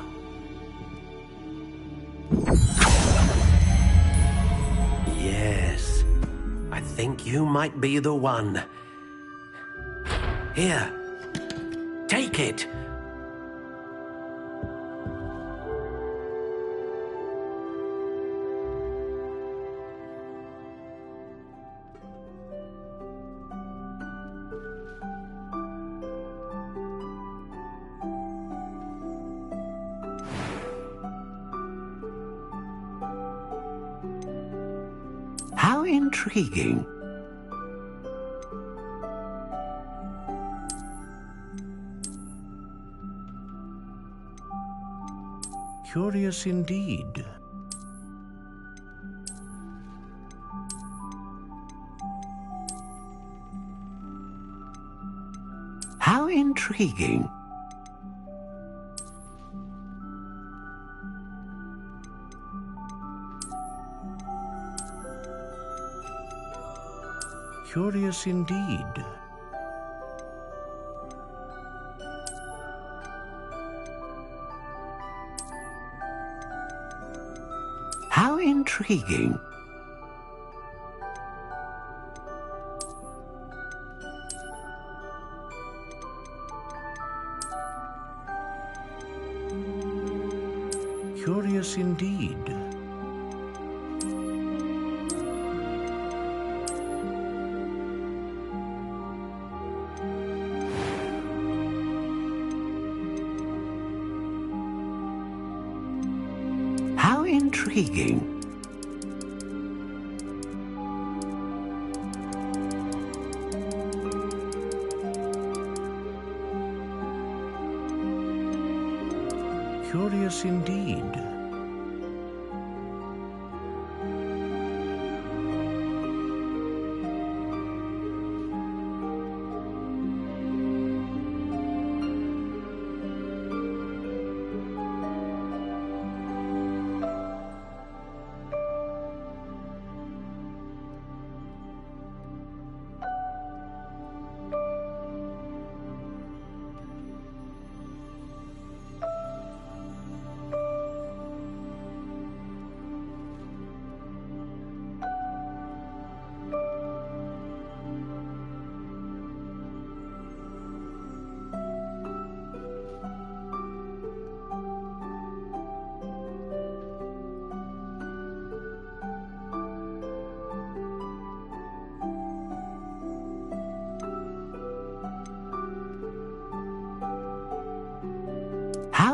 Yes. I think you might be the one. Here. Take it. How intriguing. Curious indeed. How intriguing. Curious indeed. How intriguing. Curious indeed. How intriguing. Curious indeed.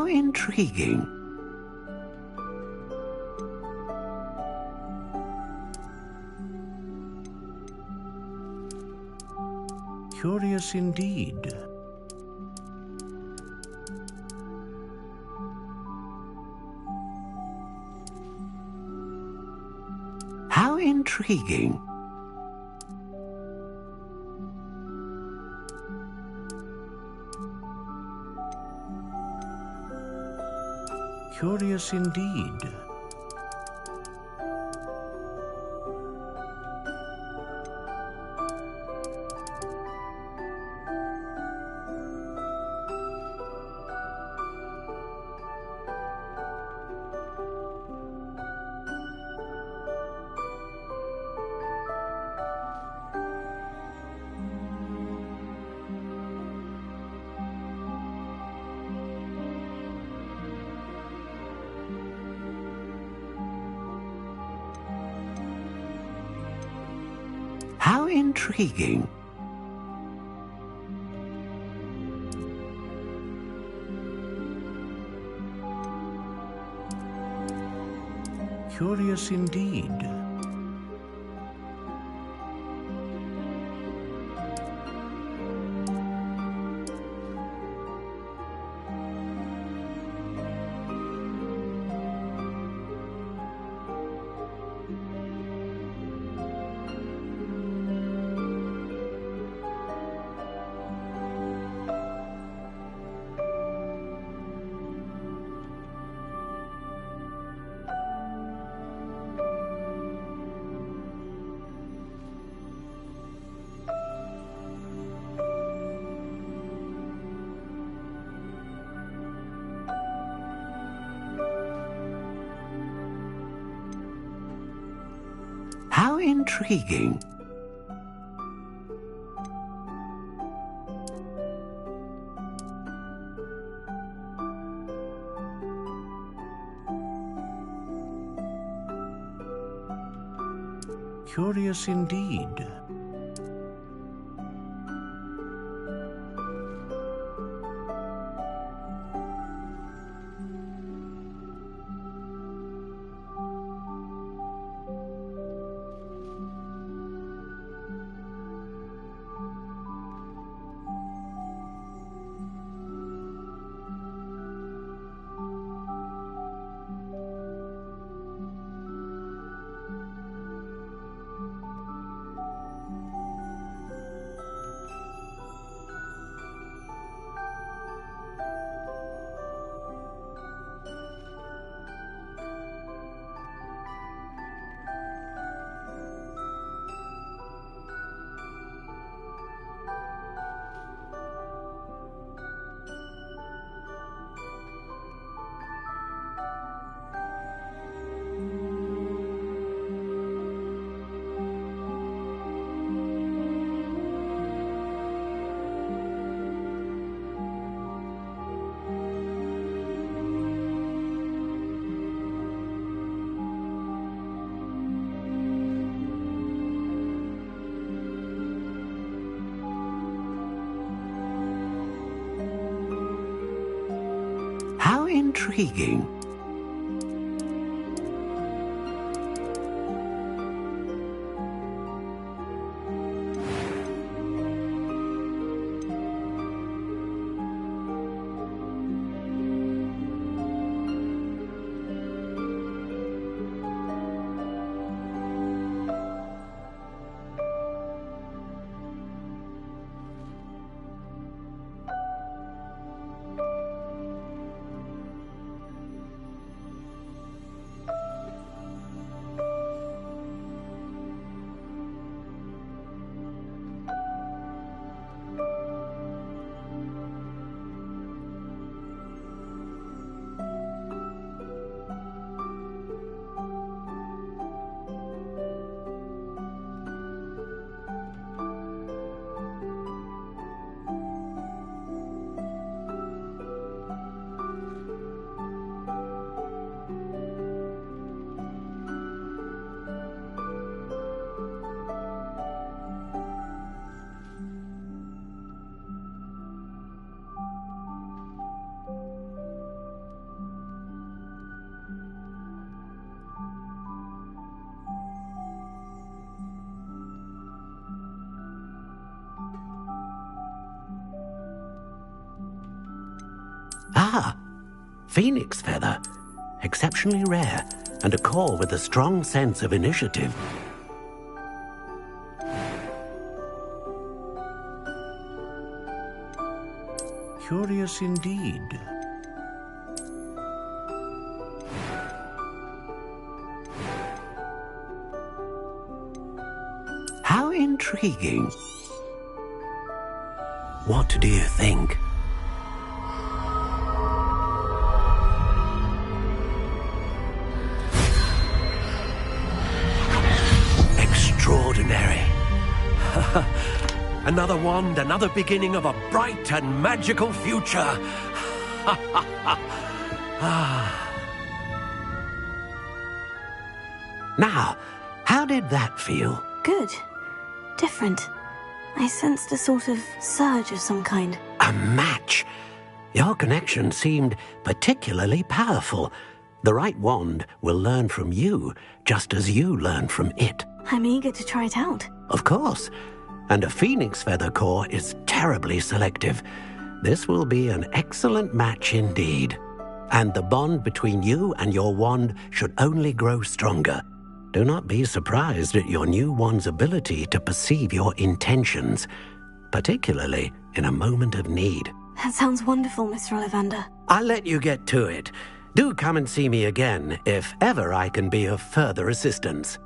How intriguing. Curious indeed. How intriguing. Curious indeed. How intriguing. Curious indeed. How intriguing. Curious indeed. How intriguing. phoenix feather. Exceptionally rare, and a core with a strong sense of initiative. Curious indeed. How intriguing. What do you think? Extraordinary. Another wand, another beginning of a bright and magical future. Now, how did that feel? Good. Different. I sensed a sort of surge of some kind. A match. Your connection seemed particularly powerful. The right wand will learn from you, just as you learn from it. I'm eager to try it out. Of course. And a phoenix feather core is terribly selective. This will be an excellent match indeed. And the bond between you and your wand should only grow stronger. Do not be surprised at your new wand's ability to perceive your intentions, particularly in a moment of need. That sounds wonderful, Mr. Ollivander. I'll let you get to it. Do come and see me again if ever I can be of further assistance.